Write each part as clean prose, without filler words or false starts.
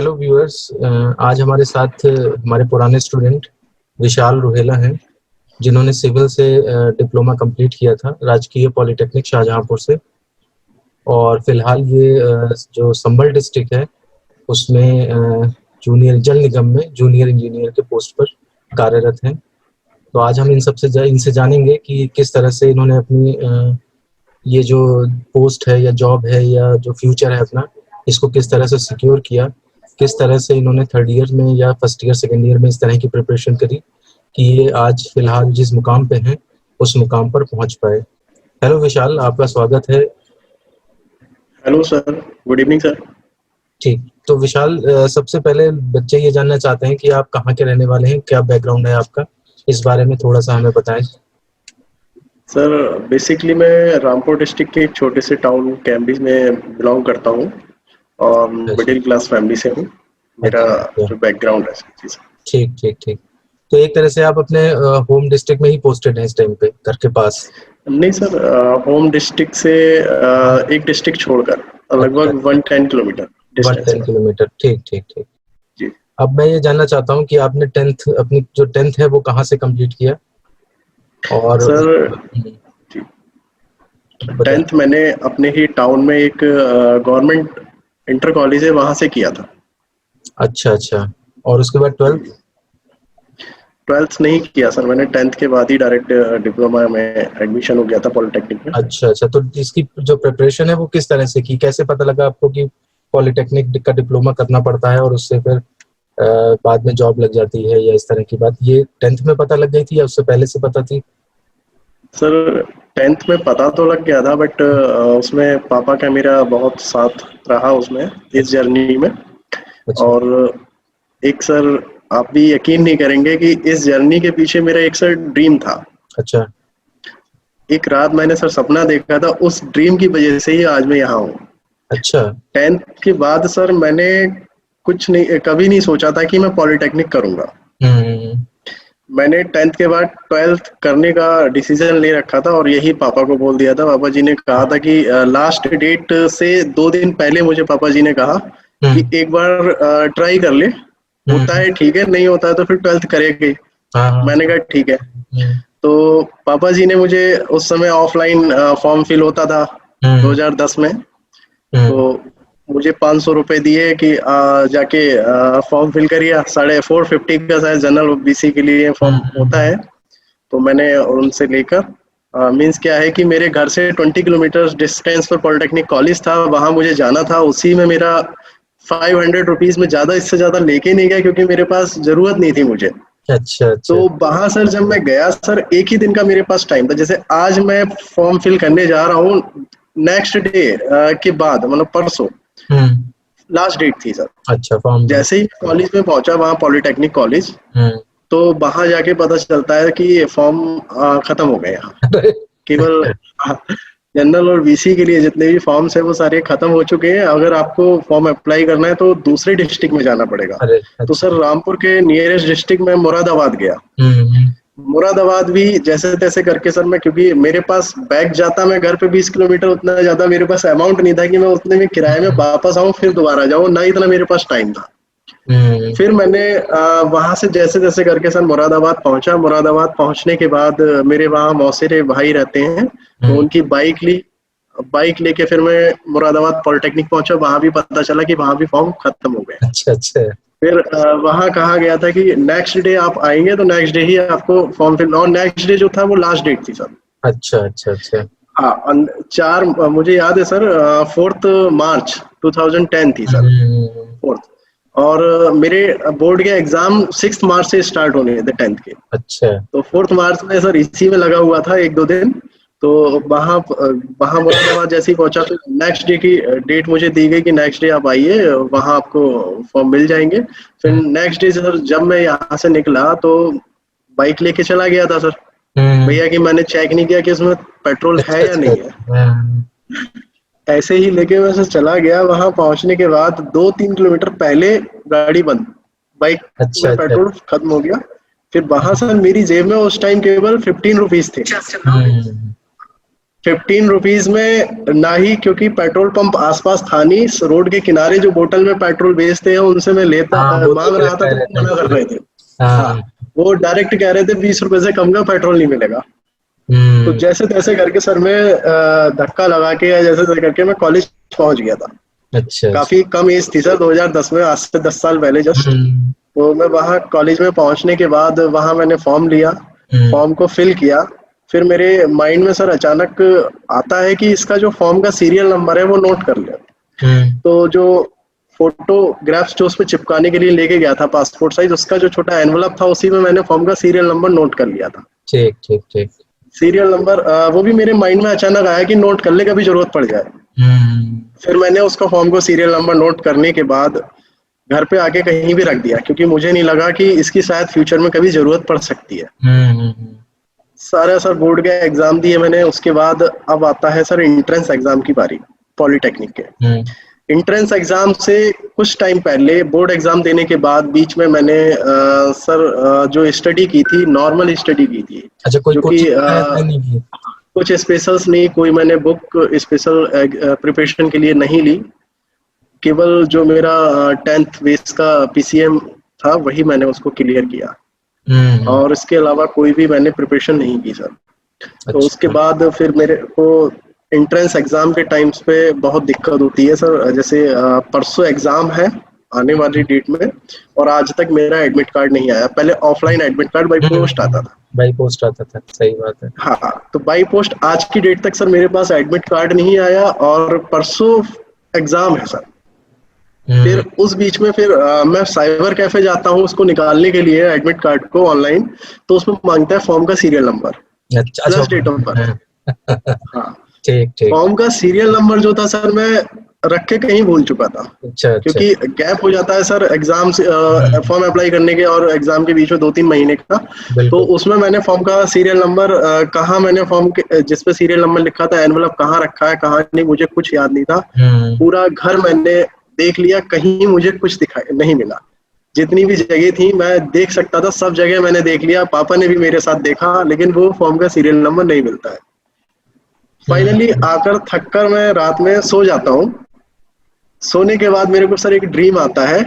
Hello viewers. आज हमारे साथ हमारे पुराने स्टूडेंट विशाल रुहेला हैं, जिन्होंने सिविल से डिप्लोमा कंप्लीट किया था राजकीय पॉलिटेक्निक शाहजहांपुर से। और फिलहाल ये जो संभल डिस्ट्रिक्ट है उसमें जूनियर जल निगम में जूनियर इंजीनियर के पोस्ट पर कार्यरत हैं। तो आज हम इनसे जानेंगे कि किस तरह से इन्होंने अपनी ये जो पोस्ट है या जॉब है या जो फ्यूचर है अपना, इसको किस तरह से सिक्योर किया, किस तरह से इन्होंने थर्ड ईयर में या फर्स्ट ईयर सेकेंड ईयर में इस तरह की प्रिपरेशन करी कि ये आज फिलहाल जिस मुकाम पे हैं उस मुकाम पर पहुंच पाए। हेलो विशाल, आपका स्वागत है। Hello sir, good evening sir. ठीक, तो विशाल, सबसे पहले बच्चे ये जानना चाहते हैं कि आप कहाँ के रहने वाले हैं, क्या बैकग्राउंड है आपका, इस बारे में थोड़ा सा हमें बताएं। सर बेसिकली मैं रामपुर डिस्ट्रिक्ट के एक छोटे से टाउन कैम्ब्रिज में बिलोंग करता हूँ और मिडिल क्लास फैमिली से हूँ। मेरा जो बैकग्राउंड है जी सर। ठीक ठीक ठीक। तो एक तरह से आप अपने होम डिस्ट्रिक्ट में ही पोस्टेड हैं इस टाइम पे, घर के पास? नहीं सर, होम डिस्ट्रिक्ट से एक डिस्ट्रिक्ट छोड़कर लगभग 110 किलोमीटर डिस्टेंस है। 110 किलोमीटर। ठीक ठीक ठीक जी। अब मैं ये जानना चाहता हूँ कि आपने अपनी जो 10th है वो कहाँ से कंप्लीट किया? और सर 10th मैंने अपने ही टाउन में एक गवर्नमेंट इंटर कॉलेज है वहां से किया था। अच्छा अच्छा। और उसके बाद 12th नहीं किया सर मैंने, 10th के बाद ही डायरेक्ट डिप्लोमा में एडमिशन हो गया था पॉलिटेक्निक में। अच्छा अच्छा। तो इसकी जो प्रिपरेशन है वो किस तरह से की, कैसे पता लगा आपको कि पॉलिटेक्निक का डिप्लोमा करना पड़ता है और उससे फिर बाद में जॉब लग जाती है, या इस तरह की बात ये 10th में पता लग गई थी या उससे पहले से पता थी? सर 10th में पता तो लग गया था, बट उसमें पापा का मेरा बहुत साथ रहा उसमें, इस जर्नी में। अच्छा। और एक सर, आप भी यकीन नहीं करेंगे कि इस जर्नी के पीछे मेरा एक सर ड्रीम था। अच्छा। एक रात मैंने सर सपना देखा था, उस ड्रीम की वजह से ही आज मैं यहाँ हूँ। अच्छा। 10th के बाद सर मैंने कभी नहीं सोचा था कि मैं पॉलिटेक्निक करूंगा। मैंने 10th के बाद 12th करने का डिसीजन ले रखा था और यही पापा को बोल दिया था। पापा जी ने कहा था कि लास्ट डेट से 2 दिन पहले मुझे पापा जी ने कहा कि एक बार ट्राई कर ले, होता है ठीक है, नहीं होता है तो फिर 12th करेंगे। मैंने कहा ठीक है। तो पापा जी ने मुझे, उस समय ऑफलाइन फॉर्म फिल होता था 2010 में, तो मुझे 500 रुपए दिए कि जाके फॉर्म फिल करिए। 450 का शायद जनरल ओबीसी के लिए फॉर्म होता है। तो मैंने उनसे लेकर, मींस क्या है कि मेरे घर से 20 किलोमीटर डिस्टेंस पर पॉलिटेक्निक कॉलेज था, वहां मुझे जाना था। उसी में मेरा 500 रुपीज में, ज्यादा इससे ज्यादा लेके नहीं गया क्योंकि मेरे पास जरूरत नहीं थी मुझे। अच्छा अच्छा। तो वहां सर जब मैं गया सर, एक ही दिन का मेरे पास टाइम था। जैसे आज मैं फॉर्म फिल करने जा रहा हूँ, नेक्स्ट डे के बाद मतलब परसों लास्ट डेट थी सर। अच्छा। फॉर्म जैसे ही कॉलेज में पहुंचा, वहां पॉलिटेक्निक कॉलेज, तो वहां जाके पता चलता है कि ये फॉर्म खत्म हो गए यहाँ। केवल जनरल और बीसी के लिए जितने भी फॉर्म्स है वो सारे खत्म हो चुके हैं। अगर आपको फॉर्म अप्लाई करना है तो दूसरे डिस्ट्रिक्ट में जाना पड़ेगा। तो सर रामपुर के नियरेस्ट डिस्ट्रिक्ट में मुरादाबाद गया। मुरादाबाद भी जैसे तैसे करके सर मैं, क्योंकि मेरे पास बैग जाता मैं घर पे 20 किलोमीटर, उतना ज्यादा मेरे पास अमाउंट नहीं था कि मैं उतने में किराए में वापस आऊं फिर दोबारा जाऊं, ना इतना मेरे पास टाइम था। फिर मैंने वहां से जैसे तैसे करके सर मुरादाबाद पहुंचा। मुरादाबाद पहुंचने के बाद मेरे वहाँ मौसेरे भाई रहते हैं, तो उनकी बाइक लेके फिर मैं मुरादाबाद पॉलिटेक्निक पहुंचा। वहां भी पता चला कि वहां भी फॉर्म खत्म हो गए। अच्छा अच्छा। फिर वहां कहा गया था कि नेक्स्ट डे आप आएंगे तो नेक्स्ट डे ही आपको फॉर्म फिल, और नेक्स्ट डे जो था वो लास्ट डेट थी सर। अच्छा अच्छा अच्छा। हाँ, मुझे याद है सर, 4 मार्च 2010 थी सर, 4th। और मेरे बोर्ड के एग्जाम 6 मार्च से स्टार्ट होने थे 10th के। अच्छा। तो 4 मार्च में सर इसी में लगा हुआ था 1-2 दिन। तो वहां मुरादाबाद जैसे ही पहुंचा तो नेक्स्ट डे की डेट मुझे दी गई कि नेक्स्ट डे आप आइए, वहां आपको फॉर्म मिल जाएंगे। फिर नेक्स्ट डे सर जब मैं यहाँ से निकला तो बाइक लेके चला गया था सर। भैया कि मैंने चेक नहीं किया कि उसमें पेट्रोल है या नहीं है। ऐसे ही लेके मैं सर चला गया। वहां पहुंचने के बाद 2-3 किलोमीटर पहले गाड़ी बंद, बाइक में पेट्रोल खत्म हो गया। फिर वहां से मेरी जेब में उस टाइम केवल 15 रुपीज थे। ₹15 में ना ही, क्योंकि पेट्रोल पंप आसपास था नहीं, रोड के किनारे जो बोतल में पेट्रोल बेचते हैं उनसे मैं लेता हाँ, वो मांग तो रहा था, तो रहता मना कर है। रहे थे। हाँ, हाँ। वो डायरेक्ट कह रहे थे ₹20 से कम का पेट्रोल नहीं मिलेगा। तो हम्म। जैसे तैसे करके सर मैं धक्का लगा के या जैसे तैसे करके मैं कॉलेज पहुंच गया था। अच्छा अच्छा। काफी कम एज थी सर, 2010 में, आज से 10 साल पहले जस्ट। हम्म। तो मैं वहाँ कॉलेज में पहुंचने के बाद वहाँ मैंने फॉर्म लिया, हम्म। फॉर्म को फिल किया। फिर मेरे माइंड में सर अचानक आता है कि इसका जो फॉर्म का सीरियल नंबर है वो नोट कर ले। हम्म। तो जो फोटोग्राफ्स जो उस पे चिपकाने के लिए लेके गया था पासपोर्ट साइज, उसका जो छोटा एनवलप था उसी में मैंने फॉर्म का सीरियल नंबर नोट कर लिया था। ठीक ठीक ठीक। सीरियल नंबर वो भी मेरे माइंड में अचानक आया कि नोट कर ले, कभी जरूरत पड़ जाए। हम्म। फिर मैंने उसका फॉर्म को सीरियल नंबर नोट करने के बाद घर पे आके कहीं भी रख दिया, क्योंकि मुझे नहीं लगा कि इसकी शायद फ्यूचर में कभी जरूरत पड़ सकती है। हम्म। सारा सर बोर्ड के एग्जाम दिए मैंने, उसके बाद अब आता है सर एंट्रेंस एग्जाम की बारी पॉलिटेक्निक के। हम्म। एंट्रेंस एग्जाम से कुछ टाइम पहले बोर्ड एग्जाम देने के बाद बीच में मैंने सर जो स्टडी की थी, नॉर्मल स्टडी की थी, अच्छा, कोई जो कि कोचिंग नहीं की? कुछ स्पेशल्स नहीं, कोई मैंने बुक स्पेशल प्रिपरेशन के लिए नहीं ली। केवल जो मेरा 10th बेस का पीसीएम था वही मैंने उसको क्लियर किया, हम्म। और इसके अलावा कोई भी मैंने प्रिपरेशन नहीं की सर। तो उसके अच्छा। बाद फिर मेरे को एंट्रेंस एग्जाम के टाइम्स पे बहुत दिक्कत होती है सर। जैसे परसों एग्जाम है आने वाली डेट में, और आज तक मेरा एडमिट कार्ड नहीं आया। पहले offline admit card by post आता था। बाई पोस्ट आता था, सही बात है। हाँ, तो बाई पोस्ट आज की डेट तक सर मेरे पास एडमिट कार्ड नहीं आया, और परसों एग्जाम है सर। फिर हम्म। उस बीच में फिर मैं साइबर कैफे जाता हूँ उसको निकालने के लिए, एडमिट कार्ड को ऑनलाइन। तो उसमें मांगता है फॉर्म का सीरियल नंबर अच्छा अच्छा। Plus date of birth. हाँ, ठीक ठीक। फॉर्म का सीरियल नंबर जो था सर मैं रख के कहीं भूल चुका था, अच्छा अच्छा। क्योंकि गैप हो जाता है सर एग्जाम से हम्म। फॉर्म अप्लाई करने के और एग्जाम के बीच में 2-3 महीने का। तो बिल्कुल। उसमें मैंने फॉर्म का सीरियल नंबर कहाँ मैंने फॉर्म के जिस पे सीरियल नंबर लिखा था एनवलप कहाँ रखा है कहाँ नहीं, मुझे कुछ याद नहीं था। हम्म। पूरा घर मैंने देख लिया, कहीं मुझे कुछ दिखाई नहीं मिला। जितनी भी जगह थी मैं देख सकता था, सब जगह मैंने देख लिया, पापा ने भी मेरे साथ देखा, लेकिन वो फॉर्म का सीरियल नंबर नहीं मिलता है। फाइनली हम्म। आकर थक कर मैं रात में सो जाता हूँ। सोने के बाद मेरे को सर एक ड्रीम आता है,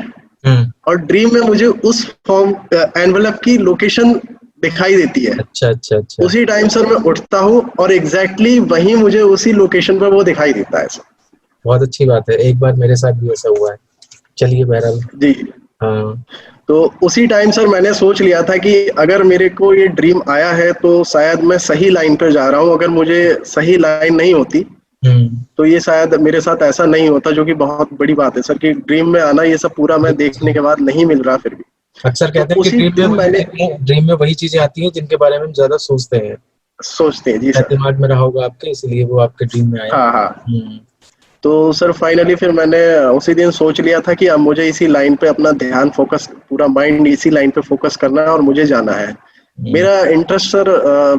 हम्म। और ड्रीम में मुझे उस फॉर्म एनवलप की लोकेशन दिखाई देती है। अच्छा अच्छा अच्छा। उसी टाइम सर मैं उठता हूँ और एग्जैक्टली वही मुझे उसी लोकेशन पर वो दिखाई देता है सर। बहुत अच्छी बात है, एक बार मेरे साथ भी ऐसा हुआ है। चलिए, बहरहाल। जी, हाँ। तो उसी टाइम सर मैंने सोच लिया था कि अगर मेरे को ये ड्रीम आया है तो शायद मैं सही लाइन पर जा रहा हूँ। अगर मुझे सही लाइन नहीं होती हम्म। तो ये शायद मेरे साथ ऐसा नहीं होता, जो कि बहुत बड़ी बात है सर कि ड्रीम में आना, ये सब पूरा मैं देखने के बाद नहीं मिल रहा फिर भी। अक्सर तो कहते हैं कि उसी दिन मैंने ड्रीम में वही चीजें आती हैं जिनके बारे में हम ज्यादा सोचते हैं। सोचते हैं जी शायद सर। दिमाग में रहा होगा आपके, इसलिए वो आपके ड्रीम में आया। हाँ हाँ। हम्म। तो सर फाइनली फिर मैंने उसी दिन सोच लिया था कि अब मुझे इसी लाइन पे अपना ध्यान फोकस, पूरा माइंड इसी लाइन पे फोकस करना है और मुझे जाना है। हम्म। मेरा इंटरेस्ट सर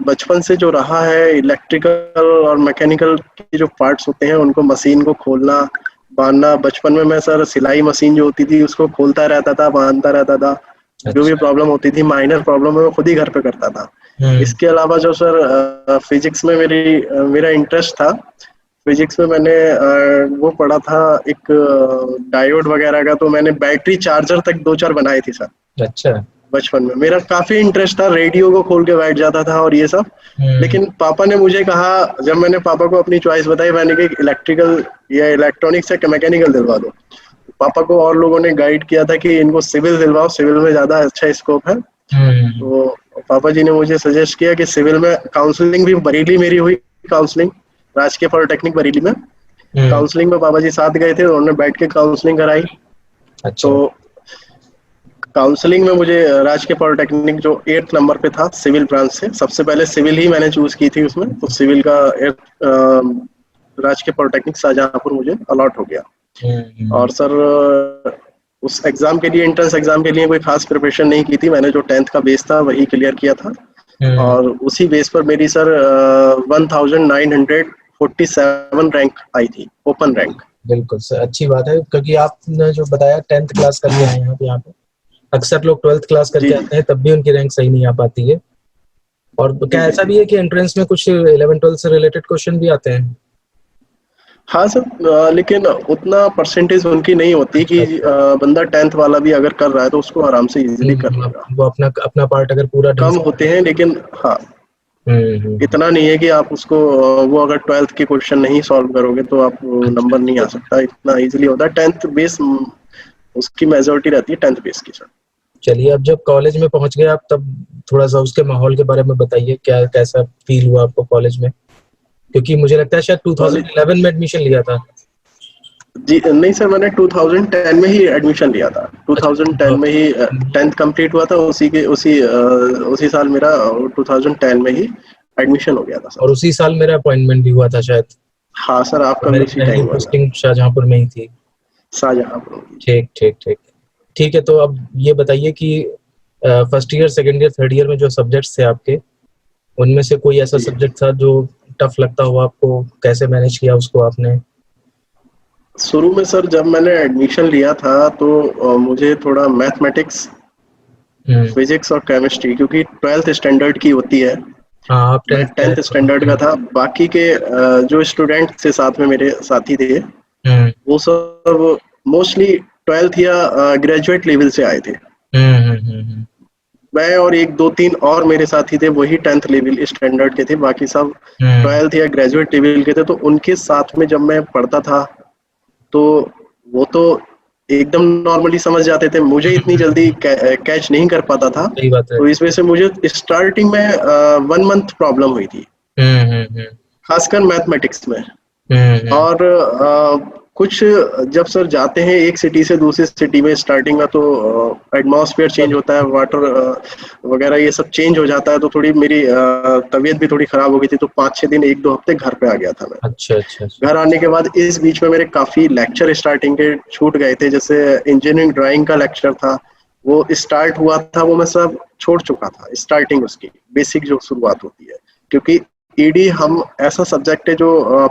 बचपन से जो रहा है, इलेक्ट्रिकल और मैकेनिकल के जो पार्ट्स होते हैं उनको, मशीन को खोलना बांधना। बचपन में मैं सर सिलाई मशीन जो होती थी उसको खोलता रहता था, बांधता रहता था। जो भी अच्छा। प्रॉब्लम होती थी, माइनर प्रॉब्लम है, मैं खुद ही घर पे करता था। हम्म। इसके अलावा जो सर फिजिक्स में मेरा इंटरेस्ट था, फिजिक्स में मैंने वो पढ़ा था एक डायोड वगैरह का, तो मैंने बैटरी चार्जर तक 2-4 बनाए थे सर। अच्छा। बचपन में मेरा काफी इंटरेस्ट था, रेडियो को खोल के बैठ जाता था और ये सब। हम्म। लेकिन पापा ने मुझे कहा, जब मैंने पापा को अपनी चॉइस बताई, मैंने कहा इलेक्ट्रिकल या इलेक्ट्रॉनिक्स या मैकेनिकल दिलवा दो। पापा को और लोगों ने गाइड किया था कि इनको सिविल दिलवाओ, सिविल में ज्यादा अच्छा स्कोप है। हम्म। तो पापा जी ने मुझे सजेस्ट किया कि सिविल में, काउंसलिंग भी बरेली मेरी हुई, काउंसलिंग राजकीय पॉलिटेक्निक बरेली में। हम्म। काउंसलिंग में पापा जी साथ गए थे, उन्होंने बैठ के काउंसलिंग कराई। अच्छा। तो काउंसलिंग में मुझे राजकीय पॉलिटेक्निक जो 8th नंबर पे था सिविल ब्रांच से, सबसे पहले सिविल ही मैंने चूज की थी उसमें, तो सिविल का राजकीय पॉलिटेक्निक शाहजहांपुर मुझे अलॉट हो गया। हम्म। और सर उस एग्जाम के लिए, एंट्रेंस एग्जाम के लिए कोई खास प्रिपरेशन नहीं की थी मैंने, जो 10th का बेस था वही क्लियर किया था। हम्म। और उसी बेस पर मेरी सर 1947 रैंक आई थी, ओपन रैंक। बिल्कुल सर, अच्छी बात है, क्योंकि आपने जो बताया 10th क्लास करके आए हैं आप यहाँ पे। अक्सर लोग 12th क्लास जी करके जी। आते हैं, तब भी उनकी रैंक सही नहीं आ पाती है। और क्या ऐसा भी है कि एंट्रेंस में कुछ 11-12 से रिलेटेड क्वेश्चन भी आते हैं? हाँ सर, लेकिन उतना परसेंटेज उनकी नहीं होती कि अच्छा। बंदा 10th वाला भी अगर कर रहा है तो उसको आराम से इजीली कर लेगा। वो अपना अपना पार्ट अगर पूरा ढंग कम से। होते हैं लेकिन हाँ, इतना नहीं है कि आप उसको वो अगर 12th के क्वेश्चन नहीं सॉल्व करोगे तो आप अच्छा। नंबर नहीं आ सकता, इतना इजीली होता है। 10th बेस उसकी मेजोरिटी रहती है 10th बेस की सर। चलिए, अब जब कॉलेज में पहुंच गए आप, तब थोड़ा सा उसके माहौल के बारे में बताइए, क्या कैसा फील हुआ आपको कॉलेज में? क्योंकि मुझे लगता है शायद कॉलेज 2011 में एडमिशन लिया था। जी नहीं सर, मैंने 2010 में ही एडमिशन लिया था। अच्छा। 2010 में ही 10th कंप्लीट हुआ था, उसी साल मेरा 2010 में ही एडमिशन हो गया था और सर। उसी साल मेरा अपॉइंटमेंट भी हुआ था शायद। हाँ सर, आपका भी मेरी उसी पहली टाइम हुआ था। पोस्टिंग शाहजहांपुर में ही थी। शाहजहांपुर। ठीक ठीक ठीक। ठीक है, तो अब ये बताइए कि first year, second year, third year में जो सब्जेक्ट्स थे आपके, उनमें से कोई ऐसा जी, सब्जेक्ट था जो टफ लगता हो आपको? कैसे मैनेज किया उसको आपने? शुरू में सर जब मैंने एडमिशन लिया था तो मुझे थोड़ा मैथमेटिक्स, हम्म। फिजिक्स और केमिस्ट्री, क्योंकि 12th स्टैंडर्ड की होती है। हाँ, आप मैं 10th किया है 10th तो। स्टैंडर्ड का था। बाकी के जो स्टूडेंट थे साथ में, मेरे साथी थे, हम्म वो सब मोस्टली 12th या ग्रेजुएट लेवल से आए थे। हम्म हम्म हम्म मैं और एक दो तीन और मेरे साथी थे, वही 10th लेवल स्टैंडर्ड के थे। बाकी सब हम्म 12th या ग्रेजुएट लेवल के थे। तो उनके साथ में जब मैं पढ़ता था तो वो तो एकदम नॉर्मली समझ जाते थे, मुझे इतनी जल्दी हम्म। कैच नहीं कर पाता था। सही बात है। तो इस वजह से मुझे स्टार्टिंग में 1 मंथ प्रॉब्लम हुई थी, हम्म। खासकर मैथमेटिक्स में। हम्म। और कुछ जब सर जाते हैं एक सिटी से दूसरी सिटी में, स्टार्टिंग में तो एटमॉस्फेयर चेंज होता है, वाटर वगैरह ये सब चेंज हो जाता है। तो थोड़ी मेरी तबीयत भी थोड़ी खराब हो गई थी, तो 5-6 दिन, 1-2 हफ्ते घर पे आ गया था मैं। अच्छा अच्छा अच्छा। घर आने के बाद इस बीच में मेरे काफी लेक्चर स्टार्टिंग के छूट गए थे। जैसे इंजीनियरिंग ड्राइंग का लेक्चर था, वो स्टार्ट हुआ था, वो मैं सब छोड़ चुका था। स्टार्टिंग उसकी बेसिक जो शुरुआत होती है, क्योंकि ईडी हम ऐसा सब्जेक्ट है जो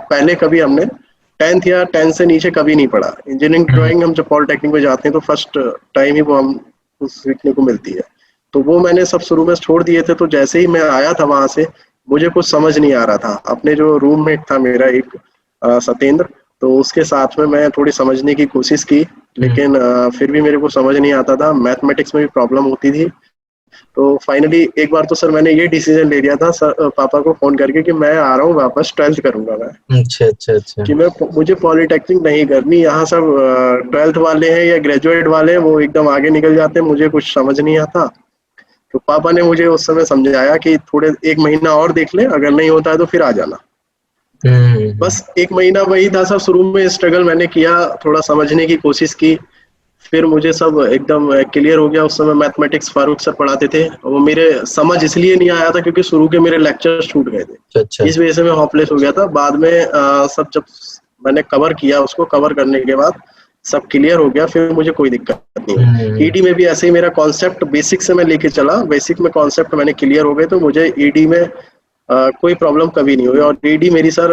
पहले कभी हमने 10th या 10 से नीचे कभी नहीं पढ़ा। इंजीनियरिंग हम्म ड्राइंग हम जब पॉलिटेक्निक में जाते हैं तो फर्स्ट टाइम ही वो हम सीखने को मिलती है। तो वो मैंने सब शुरू में छोड़ दिए थे। तो जैसे ही मैं आया था वहां से, मुझे कुछ समझ नहीं आ रहा था। अपने जो रूममेट था मेरा एक, सत्येंद्र, तो उसके साथ में मैं थोड़ी समझने की कोशिश की, हम्म। लेकिन फिर भी मेरे को समझ नहीं आता था। मैथमेटिक्स में भी प्रॉब्लम होती थी। तो फाइनली एक बार तो सर मैंने ये डिसीजन ले लिया था सर, पापा को फोन करके, कि मैं आ रहा हूँ वापस, 12th करूंगा मैं। अच्छा अच्छा अच्छा। कि मैं मुझे पॉलिटेक्निक नहीं करनी। यहाँ सब 12th वाले हैं या ग्रेजुएट वाले हैं, वो एकदम आगे निकल जाते हैं, मुझे कुछ समझ नहीं आता। तो पापा ने मुझे उस समय समझाया कि थोड़े 1 महीना और देख ले, अगर नहीं होता है तो फिर आ जाना। हम्म। बस 1 महीना वही था सब, शुरू में स्ट्रगल मैंने किया, थोड़ा समझने की कोशिश की। फिर मुझे सब एकदम क्लियर हो गया। उस समय मैथमेटिक्स फारूक सर पढ़ाते थे, वो मेरे समझ इसलिए नहीं आया था क्योंकि शुरू के मेरे लेक्चर छूट गए थे। अच्छा। इस वजह से मैं होपलेस हो गया था। बाद में सब जब मैंने कवर किया, उसको कवर करने के बाद सब क्लियर हो गया, फिर मुझे कोई दिक्कत नहीं हुई। हम्म। ईडी में भी ऐसे ही मेरा कॉन्सेप्ट बेसिक से मैं लेके चला, बेसिक में कॉन्सेप्ट मैंने क्लियर हो गए, तो मुझे ईडी में कोई प्रॉब्लम कभी नहीं हुई। और ईडी मेरी सर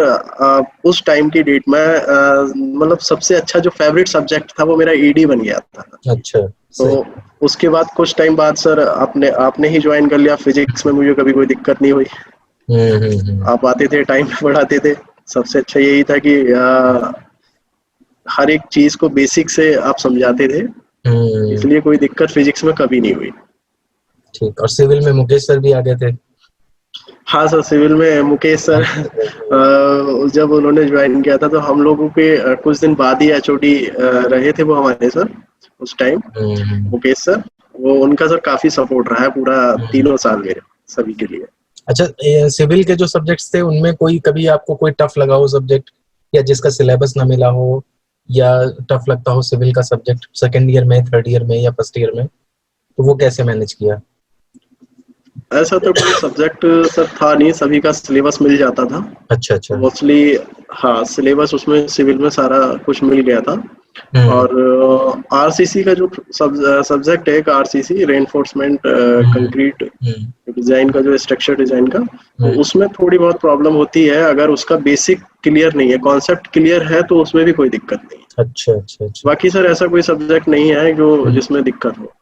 उस टाइम की डेट में मतलब सबसे अच्छा जो फेवरेट सब्जेक्ट था वो मेरा ईडी बन गया था। अच्छा। तो सही। उसके बाद कुछ टाइम बाद सर आपने आपने ही ज्वाइन कर लिया। फिजिक्स में मुझे कभी कोई दिक्कत नहीं हुई। हम्म। आप आते थे, टाइम पे पढ़ाते थे। सबसे अच्छा यही था कि हर एक चीज को बेसिक से आप समझाते थे, हम्म। इसलिए कोई दिक्कत फिजिक्स में कभी नहीं हुई। ठीक। और सिविल में मुकेश सर भी आ गए थे? हाँ सर, सिविल में मुकेश सर जब उन्होंने ज्वाइन किया था तो हम लोगों के कुछ दिन बाद ही एचओडी रहे थे वो हमारे सर उस टाइम। हम्म मुकेश सर, वो उनका सर काफी सपोर्ट रहा है पूरा हम्म। 3 साल मेरे सभी के लिए। अच्छा, सिविल के जो सब्जेक्ट्स थे उनमें कोई कभी आपको कोई टफ लगा हो सब्जेक्ट, या जिसका सिलेबस ना मिला हो, या टफ लगता हो सिविल का सब्जेक्ट सेकंड ईयर में, थर्ड ईयर में या फर्स्ट ईयर में, तो वो कैसे मैनेज किया? ऐसा तो कोई सब्जेक्ट सर था नहीं, सभी का सिलेबस मिल जाता था अच्छा अच्छा। मोस्टली। हाँ, सिलेबस उसमें सिविल में सारा कुछ मिल गया था। हम्म और आरसीसी का जो सब्जेक्ट है, आरसीसी रेनफोर्समेंट हम्म कंक्रीट हम्म डिजाइन का, जो स्ट्रक्चर डिजाइन का, तो हम्म। उसमें थोड़ी बहुत प्रॉब्लम होती है। अगर उसका बेसिक क्लियर नहीं है, कॉन्सेप्ट क्लियर है, तो उसमें भी कोई दिक्कत नहीं है। अच्छा अच्छा अच्छा। बाकी सर ऐसा कोई सब्जेक्ट नहीं है जो हम्म। जिसमें दिक्कत हो।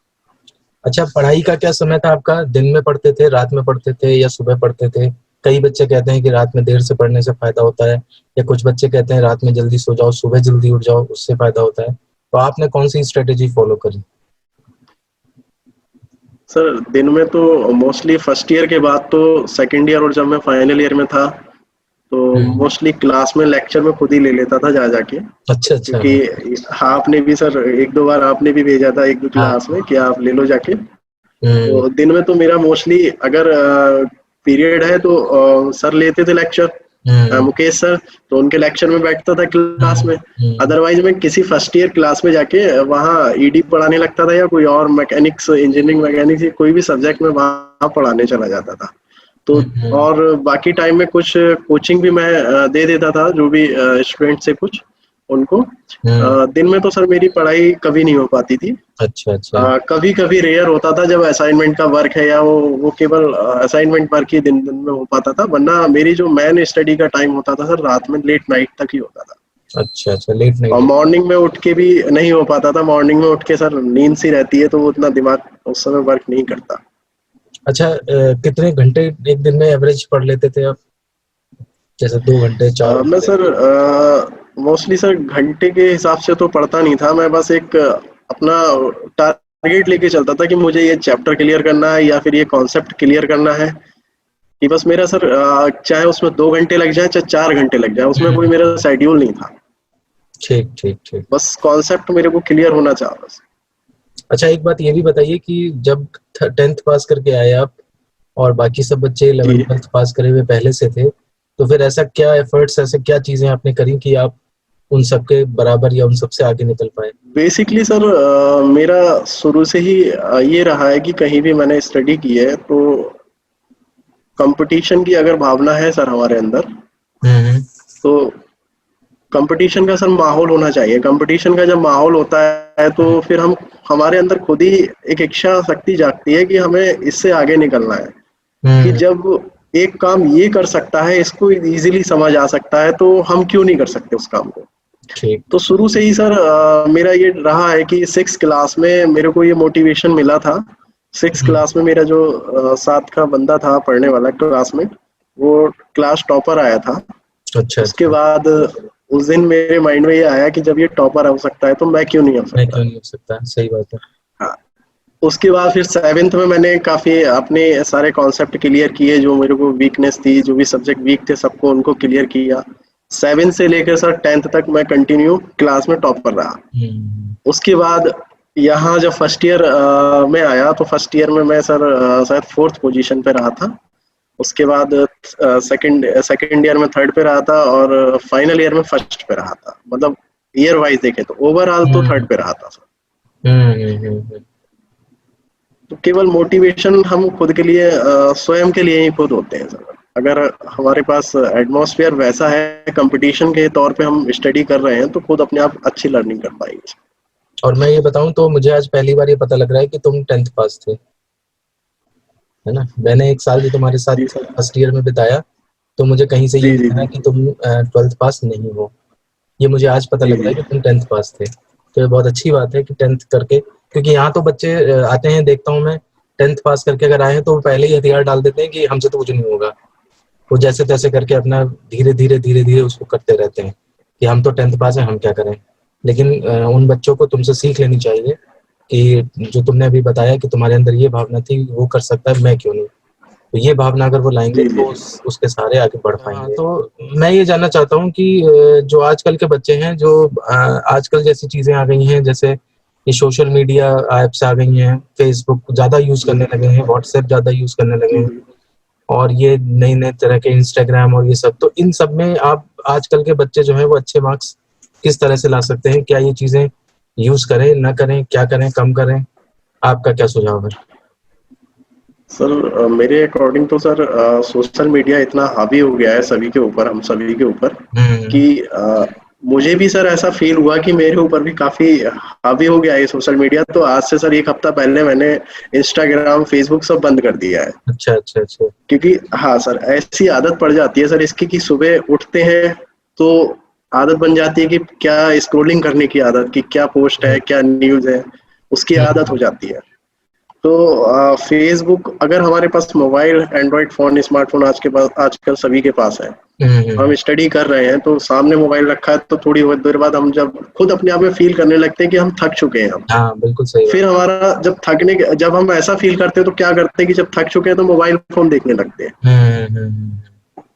अच्छा, पढ़ाई का क्या समय था आपका? दिन में पढ़ते थे, रात में पढ़ते थे या सुबह पढ़ते थे? कई बच्चे कहते हैं कि रात में देर से पढ़ने से फ़ायदा होता है, या कुछ बच्चे कहते हैं रात में जल्दी सो जाओ, सुबह जल्दी उठ जाओ, उससे फ़ायदा होता है। तो आपने कौन-सी स्ट्रैटेजी फ़ॉलो करी? सर दिन में तो मोस्टली फर्स्ट ईयर के बाद तो सेकंड ईयर और जब मैं फाइनल ईयर में था तो मोस्टली क्लास में लेक्चर में खुद ही ले लेता था जा जाके। अच्छा, अच्छा। क्योंकि हाँ, आपने भी सर एक दो बार आपने भी भेजा था एक दो हाँ। क्लास में कि आप ले लो जाके। तो दिन में तो मेरा मोस्टली अगर पीरियड है तो सर लेते थे लेक्चर, मुकेश सर, तो उनके लेक्चर में बैठता था क्लास में। अदरवाइज मैं किसी फर्स्ट ईयर क्लास में जाके वहाँ ईडी पढ़ाने लगता था या कोई और मैकेनिक्स, इंजीनियरिंग मैकेनिक्स, कोई भी सब्जेक्ट में वहाँ पढ़ाने चला जाता था। तो और बाकी टाइम में कुछ कोचिंग भी मैं दे देता था, जो भी स्टूडेंट से कुछ उनको। दिन में तो सर मेरी पढ़ाई कभी नहीं हो पाती थी। अच्छा, अच्छा। कभी कभी रेयर होता था जब असाइनमेंट का वर्क है या वो केवल असाइनमेंट वर्क ही दिन दिन में हो पाता था, वरना मेरी जो मेन स्टडी का टाइम होता था सर रात में लेट नाइट तक ही होता था। अच्छा, अच्छा, लेट नाइट। और मॉर्निंग में उठ के भी नहीं हो पाता था। मॉर्निंग में उठ के सर नींद सी रहती है तो वो उतना दिमाग उस समय वर्क नहीं करता। अच्छा, कितने घंटे एक दिन में एवरेज पढ़ लेते थे आप? जैसे 2 घंटे, 4 मैं घंटे? सर मोस्टली सर घंटे के हिसाब से तो पढ़ता नहीं था। मैं बस एक अपना टारगेट लेके चलता था कि मुझे ये चैप्टर क्लियर करना है या फिर ये कॉन्सेप्ट क्लियर करना है, कि बस मेरा सर चाहे उसमें 2 घंटे लग जाए चाहे 4 घंटे लग जाए, उसमें कोई मेरा शेड्यूल नहीं था। ठीक, ठीक, ठीक। बस कॉन्सेप्ट मेरे को क्लियर होना था बस। अच्छा, एक बात ये भी बताइए कि जब 10th पास करके आए आप और बाकी सब बच्चे 11th 12th पास करे हुए पहले से थे, तो फिर ऐसा क्या एफर्ट्स, ऐसे क्या चीजें आपने करी कि आप उन सबके बराबर या उन सबसे आगे निकल पाए? बेसिकली सर मेरा शुरू से ही ये रहा है कि कहीं भी मैंने स्टडी की है तो कंपटीशन की अगर भावना है सर हमारे अंदर, तो कंपटीशन का सर माहौल होना चाहिए। कंपटीशन का जब माहौल होता है तो फिर हम हमारे अंदर खुद ही एक इच्छा शक्ति जागती है कि हमें इससे आगे निकलना है। कि जब एक काम ये कर सकता है, इसको इजीली समझ आ सकता है, तो हम क्यों नहीं कर सकते उस काम को। तो शुरू से ही सर मेरा ये रहा है कि 6 क्लास में मेरे को ये मोटिवेशन मिला था। 6 क्लास में मेरा जो साथ का बंदा था पढ़ने वाला क्लासमेट, वो क्लास टॉपर आया था। अच्छा, उसके अच्छा। बाद उस दिन मेरे माइंड में ये आया कि जब ये टॉपर हो सकता है तो मैं क्यों नहीं हो मैं सकता। क्यों नहीं हो सकता, सही बात है। हाँ, उसके बाद फिर 7th में मैंने काफी अपने सारे कॉन्सेप्ट क्लियर किए, जो मेरे को वीकनेस थी, जो भी सब्जेक्ट वीक थे सबको उनको क्लियर किया। 7 से लेकर सर 10th तक मैं कंटिन्यू क्लास में टॉप पर रहा। उसके बाद यहाँ जब फर्स्ट ईयर में आया तो फर्स्ट ईयर में मैं सर शायद 4th पोजीशन पे रहा था। उसके बाद सेकंड ईयर में 3rd पे रहा था और फाइनल ईयर में 1st पे रहा था। मतलब ईयर वाइज देखे तो ओवरऑल तो 3rd पे रहा था सर। तो केवल मोटिवेशन हम खुद के लिए स्वयं के लिए ही खुद होते हैं सर। अगर हमारे पास एटमॉस्फेयर वैसा है, कंपटीशन के तौर पे हम स्टडी कर रहे हैं, तो खुद अपने आप अच्छी लर्निंग कर पाएंगे। और मैं ये बताऊं तो मुझे आज पहली बार ये पता लग रहा है कि तुम 10th पास थे, है ना? मैंने 1 साल जो तुम्हारे साथ फर्स्ट ईयर में बिताया, तो मुझे कहीं से ये नहीं आया कि तुम 12th पास नहीं हो। ये मुझे आज पता लग रहा है कि तुम 10th पास थे। तो ये बहुत अच्छी बात है कि 10th करके, क्योंकि यहाँ तो बच्चे आते हैं, देखता हूँ मैं, 10th पास करके अगर आए हैं तो वो पहले ही हथियार डाल देते हैं कि हमसे तो कुछ नहीं होगा। वो जैसे तैसे करके अपना धीरे-धीरे उसको करते रहते हैं कि हम तो 10th पास हैं, हम क्या करें? लेकिन उन बच्चों को तुमसे सीख लेनी चाहिए कि जो तुमने अभी बताया कि तुम्हारे अंदर ये भावना थी, वो कर सकता है, मैं क्यों नहीं? तो ये भावना अगर वो लाएँगे तो उसके सहारे आगे बढ़ पाएँगे। तो मैं ये जानना चाहता हूँ कि जो आजकल के बच्चे हैं, जो आजकल जैसी चीज़ें आ गई हैं, जैसे ये सोशल मीडिया ऐप्स आ गई हैं, फेसबुक ज़्यादा यूज़ करने लगे हैं, व्हाट्सएप ज़्यादा यूज़ करने लगे हैं, और ये नए-नए तरह के इंस्टाग्राम और ये सब, तो इन सब में आप आजकल के बच्चे जो हैं वो अच्छे मार्क्स किस तरह से ला सकते हैं? क्या ये चीज़ें यूज़ करें, ना करें, क्या करें, कम करें? आपका क्या सुझाव है? सर मेरे अकॉर्डिंग तो सर सोशल मीडिया इतना हावी हो गया है सभी के ऊपर, हम सभी के ऊपर, कि मुझे भी सर ऐसा फील हुआ कि मेरे ऊपर भी काफी हावी हो गया है सोशल मीडिया। तो आज से सर 1 हफ्ता पहले मैंने इंस्टाग्राम, फेसबुक सब बंद कर दिया है। अच्छा, अच्छा, अच्छा। क्योंकि हाँ सर, ऐसी आदत पड़ जाती है सर इसकी कि सुबह उठते हैं तो आदत बन जाती है कि क्या स्क्रॉलिंग करने की आदत, कि क्या पोस्ट है, क्या न्यूज़ है, उसकी आदत हो जाती है। तो फेसबुक, अगर हमारे पास मोबाइल, एंड्रॉइड फोन, स्मार्टफोन आजकल सभी के पास है, हम स्टडी कर रहे हैं तो सामने मोबाइल रखा है, तो थोड़ी बहुत देर बाद हम जब खुद अपने आप में फील करने लगते हैं कि हम थक चुके हैं। हम हाँ बिल्कुल सही। फिर हमारा जब हम ऐसा फील करते हैं तो क्या करते हैं कि जब थक चुके हैं तो मोबाइल फोन देखने लगते हैं।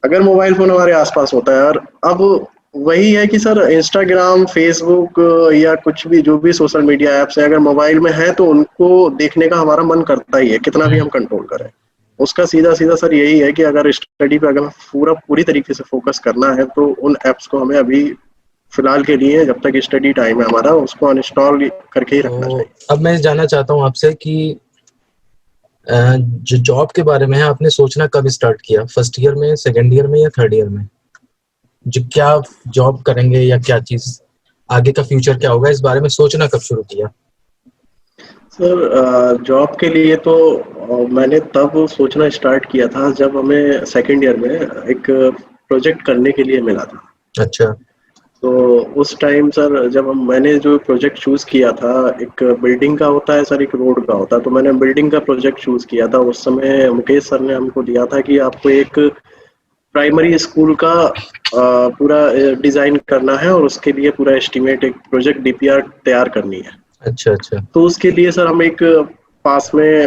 अगर मोबाइल फोन हमारे आसपास होता है, और अब वही है कि सर इंस्टाग्राम, फेसबुक या कुछ भी जो भी सोशल मीडिया ऐप्स है, अगर मोबाइल में है तो उनको देखने का हमारा मन करता ही है, कितना भी हम कंट्रोल करें। उसका सीधा सीधा सर यही है कि अगर स्टडी पे अगर पूरी तरीके से फोकस करना है तो उन ऐप्स को हमें अभी फिलहाल के लिए, जब तक स्टडी टाइम है हमारा, उसको अनइंस्टॉल करके ही रखना चाहिए। अब मैं जानना चाहता हूँ आपसे कि जो जॉब के बारे में है, आपने सोचना कब स्टार्ट किया? फर्स्ट ईयर में, सेकेंड ईयर में या थर्ड ईयर में? जो क्या जॉब करेंगे या क्या चीज आगे का फ्यूचर क्या होगा, इस बारे में सोचना कब शुरू किया? सर जॉब के लिए तो मैंने तब सोचना स्टार्ट किया था जब हमें सेकेंड ईयर में एक प्रोजेक्ट करने के लिए मिला था। अच्छा। तो उस टाइम सर जब मैंने जो प्रोजेक्ट चूज किया था, एक बिल्डिंग का होता है सर, एक रोड का होता है, तो मैंने बिल्डिंग का प्रोजेक्ट चूज किया था। उस समय मुकेश सर ने हमको दिया था कि आपको एक प्राइमरी स्कूल का पूरा डिजाइन करना है और उसके लिए पूरा एस्टिमेट, एक प्रोजेक्ट डीपीआर तैयार करनी है। अच्छा अच्छा। तो उसके लिए सर हम एक पास में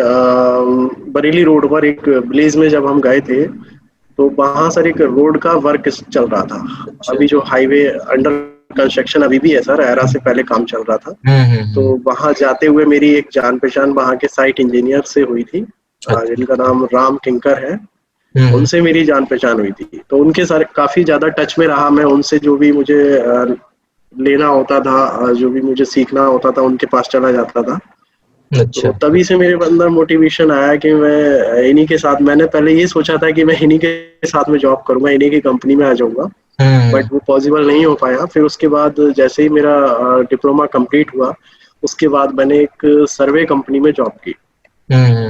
बरेली रोड पर एक विलेज में जब हम गए थे, तो वहाँ सर एक रोड का वर्क चल रहा था। अच्छा। अभी जो हाईवे अंडर कंस्ट्रक्शन अभी भी है सर, एरा से पहले काम चल रहा था। तो वहाँ जाते हुए मेरी एक जान पहचान वहाँ के साइट इंजीनियर से हुई थी, जिनका नाम राम किंकर है। उनसे मेरी जान पहचान हुई थी, तो उनके सारे काफी ज्यादा टच में रहा मैं। उनसे जो भी मुझे लेना होता था, जो भी मुझे सीखना होता था, उनके पास चला जाता था। अच्छा। तो तभी से मेरे अंदर मोटिवेशन आया कि मैं इन्हीं के साथ, मैंने पहले ये सोचा था कि मैं इन्हीं के साथ में जॉब करूंगा, इन्हीं की कंपनी में आ जाऊंगा, बट वो पॉसिबल नहीं हो पाया। फिर उसके बाद जैसे ही मेरा डिप्लोमा कंप्लीट हुआ, उसके बाद मैंने एक सर्वे कंपनी में जॉब की।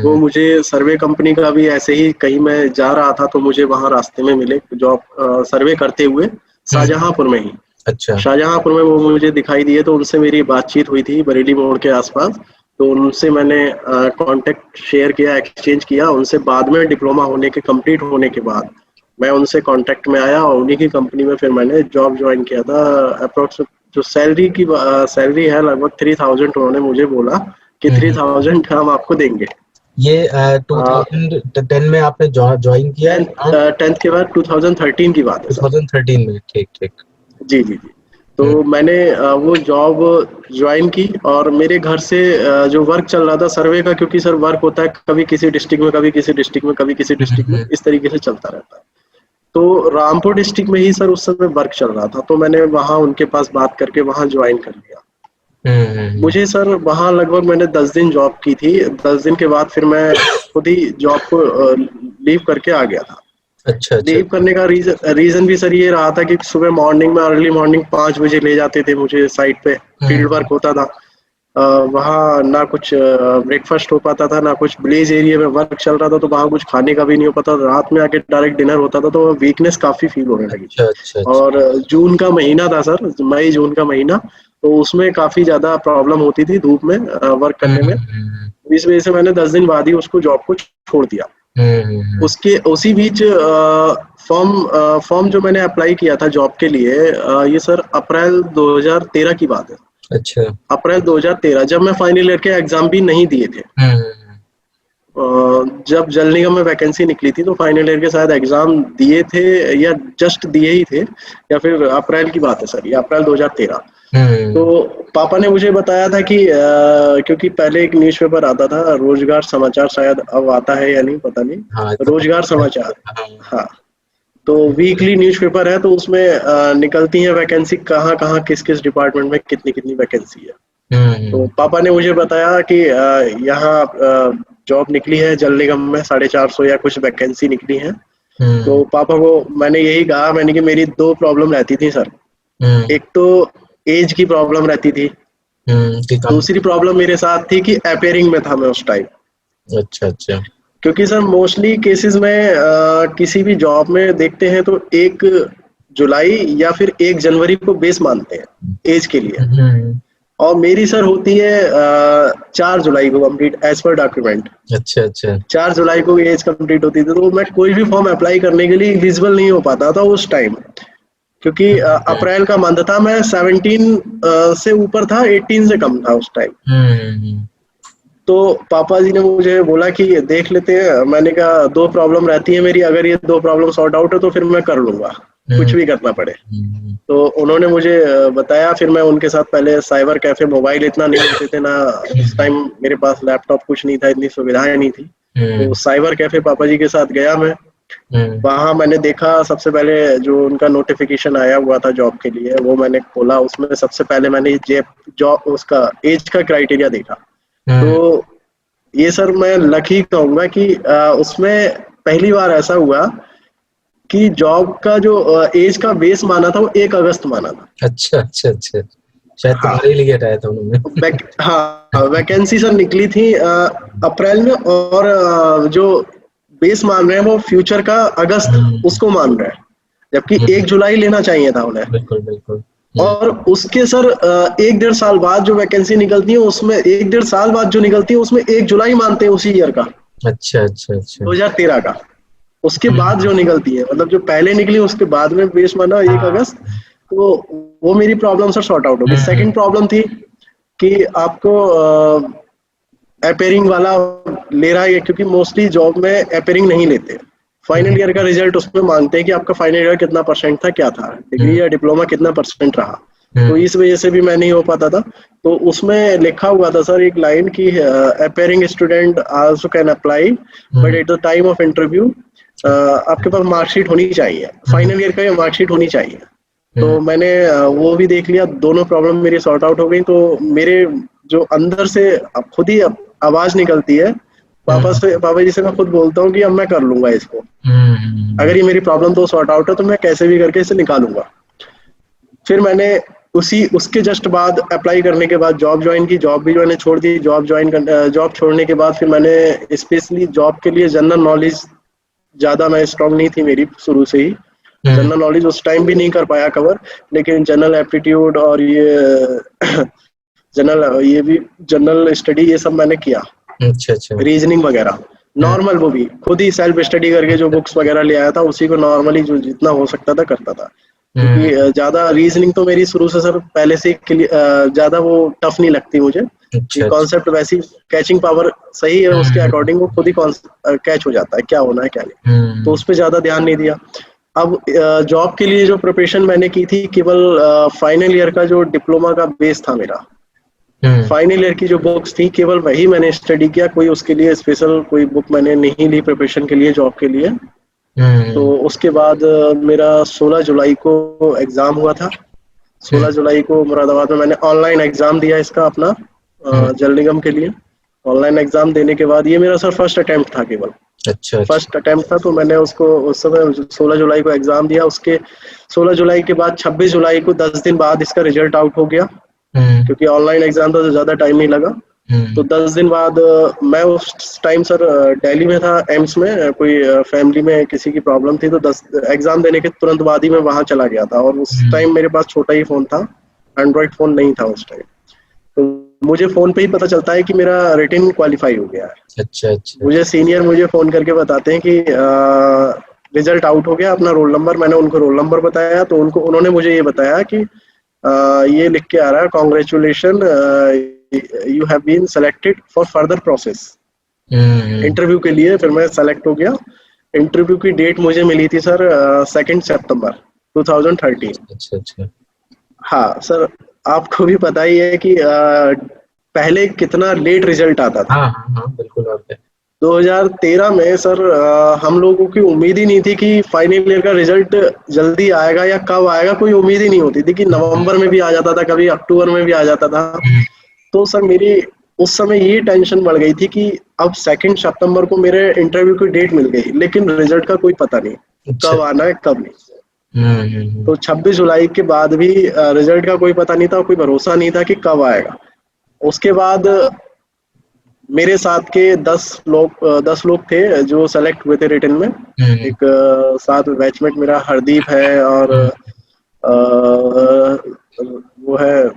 वो मुझे सर्वे कंपनी का भी ऐसे ही, कहीं मैं जा रहा था तो मुझे वहां रास्ते में मिले जॉब सर्वे करते हुए, शाहजहांपुर में ही। अच्छा। शाहजहांपुर में वो मुझे दिखाई दिए, तो उनसे मेरी बातचीत हुई थी बरेली मोड़ के आसपास। तो उनसे मैंने कांटेक्ट शेयर किया, एक्सचेंज किया उनसे। बाद में डिप्लोमा कंप्लीट होने के बाद मैं उनसे कांटेक्ट में आया और उन्हीं की कंपनी में फिर मैंने जॉब ज्वाइन किया था। अप्रोक्स जो सैलरी है लगभग 3000 उन्होंने मुझे बोला कि 3000 हम आपको देंगे। ये 2010 में आपने ज्वाइन किया? 10th के बाद 2013 की बात है सर। 2013 में, ठीक ठीक। जी जी जी। तो मैंने वो जॉब ज्वाइन की, और मेरे घर से जो वर्क चल रहा था सर्वे का, क्योंकि सर वर्क होता है कभी किसी डिस्ट्रिक्ट में, कभी किसी डिस्ट्रिक्ट में, कभी किसी डिस्ट्रिक्ट में, इस तरीके से चलता रहता है। तो रामपुर डिस्ट्रिक्ट में ही सर उस समय वर्क चल रहा था, तो मैंने वहाँ उनके पास बात करके वहाँ ज्वाइन कर लिया। मुझे सर वहाँ लगभग मैंने 10 दिन जॉब की थी। 10 दिन के बाद फिर मैं खुद ही जॉब को लीव करके आ गया था। अच्छा। लीव करने का रीजन भी सर ये रहा था कि सुबह मॉर्निंग में, अर्ली मॉर्निंग 5 बजे ले जाते थे मुझे साइट पे, फील्ड वर्क होता था। वहाँ ना कुछ ब्रेकफास्ट हो पाता था, ना कुछ विलेज एरिया में वर्क चल रहा था, तो वहाँ कुछ खाने का भी नहीं हो पाता। रात में आके डायरेक्ट डिनर होता था, तो वीकनेस काफी फील होने लगी। अच्छा। और जून का महीना था सर, मई जून का महीना, तो उसमें काफी ज्यादा प्रॉब्लम होती थी धूप में वर्क करने में। इस वजह से मैंने 10 दिन बाद ही उसको जॉब को छोड़ दिया। उसी बीच फॉर्म जो मैंने अप्लाई किया था जॉब के लिए, ये सर अप्रैल 2013 की बात है। अच्छा। अप्रैल 2013, जब मैं फाइनल ईयर के एग्जाम भी नहीं दिए थे। जब जल निगम में वैकेंसी निकली थी, तो फाइनल ईयर के शायद एग्जाम दिए थे या जस्ट दिए ही थे, या फिर अप्रैल की बात है सर, ये अप्रैल 2013। तो पापा ने मुझे बताया था कि क्योंकि पहले एक न्यूज़पेपर आता था, रोजगार समाचार, शायद अब आता है या नहीं पता नहीं। हाँ, रोजगार समाचार, हाँ। तो वीकली न्यूज़पेपर है, तो उसमें निकलती है वैकेंसी, कहाँ कहाँ किस किस डिपार्टमेंट में कितनी कितनी वैकेंसी है। तो पापा ने मुझे बताया कि यहाँ जॉब निकली है जल निगम में, 450 या कुछ वैकेंसी निकली है। तो पापा को मैंने यही कहा, मैंने कि मेरी 2 प्रॉब्लम रहती थी सर। एक तो एज की प्रॉब्लम रहती थी, दूसरी प्रॉब्लम मेरे साथ थी कि अपेयरिंग में था मैं उस टाइम। अच्छा। क्योंकि सर मोस्टली केसेस में किसी भी जॉब में देखते हैं तो 1 जुलाई या फिर 1 जनवरी को बेस मानते हैं एज के लिए। और मेरी सर होती है 4 जुलाई को कंप्लीट एज पर डॉक्यूमेंट। अच्छा अच्छा 4 जुलाई को एज कंप्लीट होती थी, तो मैं कोई भी फॉर्म अप्लाई करने के लिए एलिजिबल नहीं हो पाता था उस टाइम, क्योंकि अप्रैल का मंथ था, मैं 17 से ऊपर था, 18 से कम था उस टाइम। तो पापा जी ने मुझे बोला कि देख लेते हैं। मैंने कहा 2 प्रॉब्लम रहती है मेरी, अगर ये 2 प्रॉब्लम सॉर्ट आउट है तो फिर मैं कर लूंगा, कुछ भी करना पड़े। तो उन्होंने मुझे बताया, फिर मैं उनके साथ पहले साइबर कैफे, मोबाइल इतना नहीं होते थे ना उस टाइम, मेरे पास लैपटॉप कुछ नहीं था, इतनी सुविधाएं नहीं थी। तो साइबर कैफे पापा जी के साथ गया मैं। वहां मैंने देखा, सबसे पहले जो उनका नोटिफिकेशन आया हुआ था जॉब के लिए, वो मैंने खोला। उसमें सबसे पहले मैंने जॉब उसका एज का क्राइटेरिया देखा। तो ये सर मैं लकी कहूंगा कि उसमें पहली बार ऐसा हुआ कि जॉब का जो एज का बेस माना था वो 1 अगस्त माना था। अच्छा अच्छा अच्छा, शायद तुम्हारे लिए हटाया था उन्होंने। हाँ, वैकेंसी सर निकली थी अप्रैल में, और जो बेस मान रहे हैं वो फ्यूचर का अगस्त उसको मान रहे हैं, जबकि 1 जुलाई लेना चाहिए था उन्हें। बिल्कुल बिल्कुल। और उसके सर 1-1.5 साल बाद जो वैकेंसी निकलती है, उसमें 1-1.5 साल बाद जो निकलती है उसमें 1 जुलाई मानते हैं उसी ईयर का, अच्छा अच्छा अच्छा 2013 का। उसके बाद जो निकलती है, मतलब जो पहले निकली उसके बाद में बेस माना 1 अगस्त। तो वो मेरी प्रॉब्लम सर सॉर्ट आउट हो गई। सेकंड प्रॉब्लम थी कि आपको अपेयरिंग वाला ले रहा है, क्योंकि मोस्टली जॉब में अपेयरिंग नहीं लेते। फाइनल ईयर का रिजल्ट उसमें मांगते हैं कि आपका फाइनल ईयर कितना परसेंट था, क्या था, डिग्री या डिप्लोमा कितना परसेंट रहा। तो इस वजह से भी मैं नहीं हो पाता था। तो उसमें लिखा हुआ था सर एक लाइन कि appearing student also can apply, but at the time of interview आपके पास मार्कशीट होनी चाहिए, फाइनल ईयर का मार्कशीट होनी चाहिए। तो मैंने वो भी देख लिया, दोनों प्रॉब्लम मेरी सॉर्ट आउट हो गई। तो मेरे जो अंदर से खुद ही आवाज निकलती है, पापा जी से मैं खुद बोलता हूँ कि अब मैं कर लूंगा इसको, अगर ये मेरी प्रॉब्लम तो सॉर्ट आउट है तो मैं कैसे भी करके इसे निकालूंगा। फिर मैंने उसके जस्ट बाद अप्लाई करने के बाद जॉब ज्वाइन की, जॉब भी मैंने छोड़ दी। जॉब छोड़ने के बाद फिर मैंने स्पेशली जॉब के लिए जनरल नॉलेज ज्यादा मैं स्ट्रांग नहीं थी मेरी शुरू से ही, जनरल नॉलेज उस टाइम भी नहीं कर पाया कवर, लेकिन जनरल एप्टीट्यूड और ये जनरल स्टडी ये सब मैंने किया। अच्छा अच्छा रीजनिंग वगैरह नॉर्मल, वो भी खुद ही सेल्फ स्टडी करके जो बुक्स वगैरह ले आया था उसी को नॉर्मली जो जितना हो सकता था करता था। क्योंकि ज्यादा रीजनिंग तो मेरी शुरू से सर पहले से ज्यादा वो टफ नहीं लगती मुझे, कि कॉन्सेप्ट वैसी कैचिंग पावर सही है, उसके अकॉर्डिंग वो खुद ही कैच हो जाता है क्या होना है क्या नहीं। तो उस पर ज्यादा ध्यान नहीं दिया। अब जॉब के लिए जो प्रिपरेशन मैंने की थी, केवल फाइनल ईयर का जो डिप्लोमा का बेस था मेरा, फाइनल ईयर की जो बुक्स थी केवल वही मैंने स्टडी किया। कोई उसके लिए स्पेशल कोई बुक मैंने नहीं ली प्रिपरेशन के लिए जॉब के लिए। तो उसके बाद मेरा 16 जुलाई को एग्जाम हुआ था। 16 जुलाई को मुरादाबाद में मैंने ऑनलाइन एग्जाम दिया इसका अपना जल निगम के लिए। ऑनलाइन एग्जाम देने के बाद ये मेरा सर फर्स्ट अटेम्प्ट था केवल। अच्छा फर्स्ट अटेम्प्ट था, तो मैंने उसको उस समय 16 जुलाई को एग्जाम दिया। उसके 16 जुलाई के बाद 26 जुलाई को 10 दिन बाद इसका रिजल्ट आउट हो गया, क्योंकि ऑनलाइन एग्जाम था तो ज्यादा टाइम नहीं लगा। तो 10 दिन बाद मैं उस टाइम सर दिल्ली में था, एम्स में, कोई फैमिली में किसी की प्रॉब्लम थी, तो 10 एग्जाम देने के तुरंत बाद ही मैं वहां चला गया था। और उस टाइम मेरे पास छोटा ही फोन था, एंड्रॉइड फोन नहीं था उस टाइम। तो मुझे फोन पे ही पता चलता है कि मेरा रिटन क्वालिफाई हो गया है। अच्छा अच्छा। मुझे सीनियर मुझे फोन करके बताते हैं कि रिजल्ट आउट हो गया, अपना रोल नंबर, मैंने उनको रोल नंबर बताया, तो उन्होंने मुझे ये बताया कि ये लिख के आ रहा है, congratulation you have been selected for further process, interview के लिए। फिर मैं सेलेक्ट हो गया। इंटरव्यू की डेट मुझे मिली थी सर 2 सितंबर 2013। अच्छा अच्छा। हाँ सर, आपको भी पता ही है कि पहले कितना लेट रिजल्ट आता था। हाँ बिल्कुल। 2013 में सर हम लोगों की उम्मीद ही नहीं थी कि फाइनल ईयर का रिजल्ट जल्दी आएगा या कब आएगा, कोई उम्मीद ही नहीं होती थी कि नवंबर में भी आ जाता था, कभी अक्टूबर में भी आ जाता था। तो सर मेरी उस समय ये टेंशन बढ़ गई थी कि अब 2 सितंबर को मेरे इंटरव्यू की डेट मिल गई, लेकिन रिजल्ट का कोई पता नहीं कब आना है कब नहीं। तो 26 जुलाई के बाद भी रिजल्ट का कोई पता नहीं था, कोई भरोसा नहीं था कि कब आएगा। उसके बाद मेरे साथ के 10 लोग थे जो सेलेक्ट हुए थे रिटन में। एक साथ बैचमेट मेरा हरदीप है, और वो है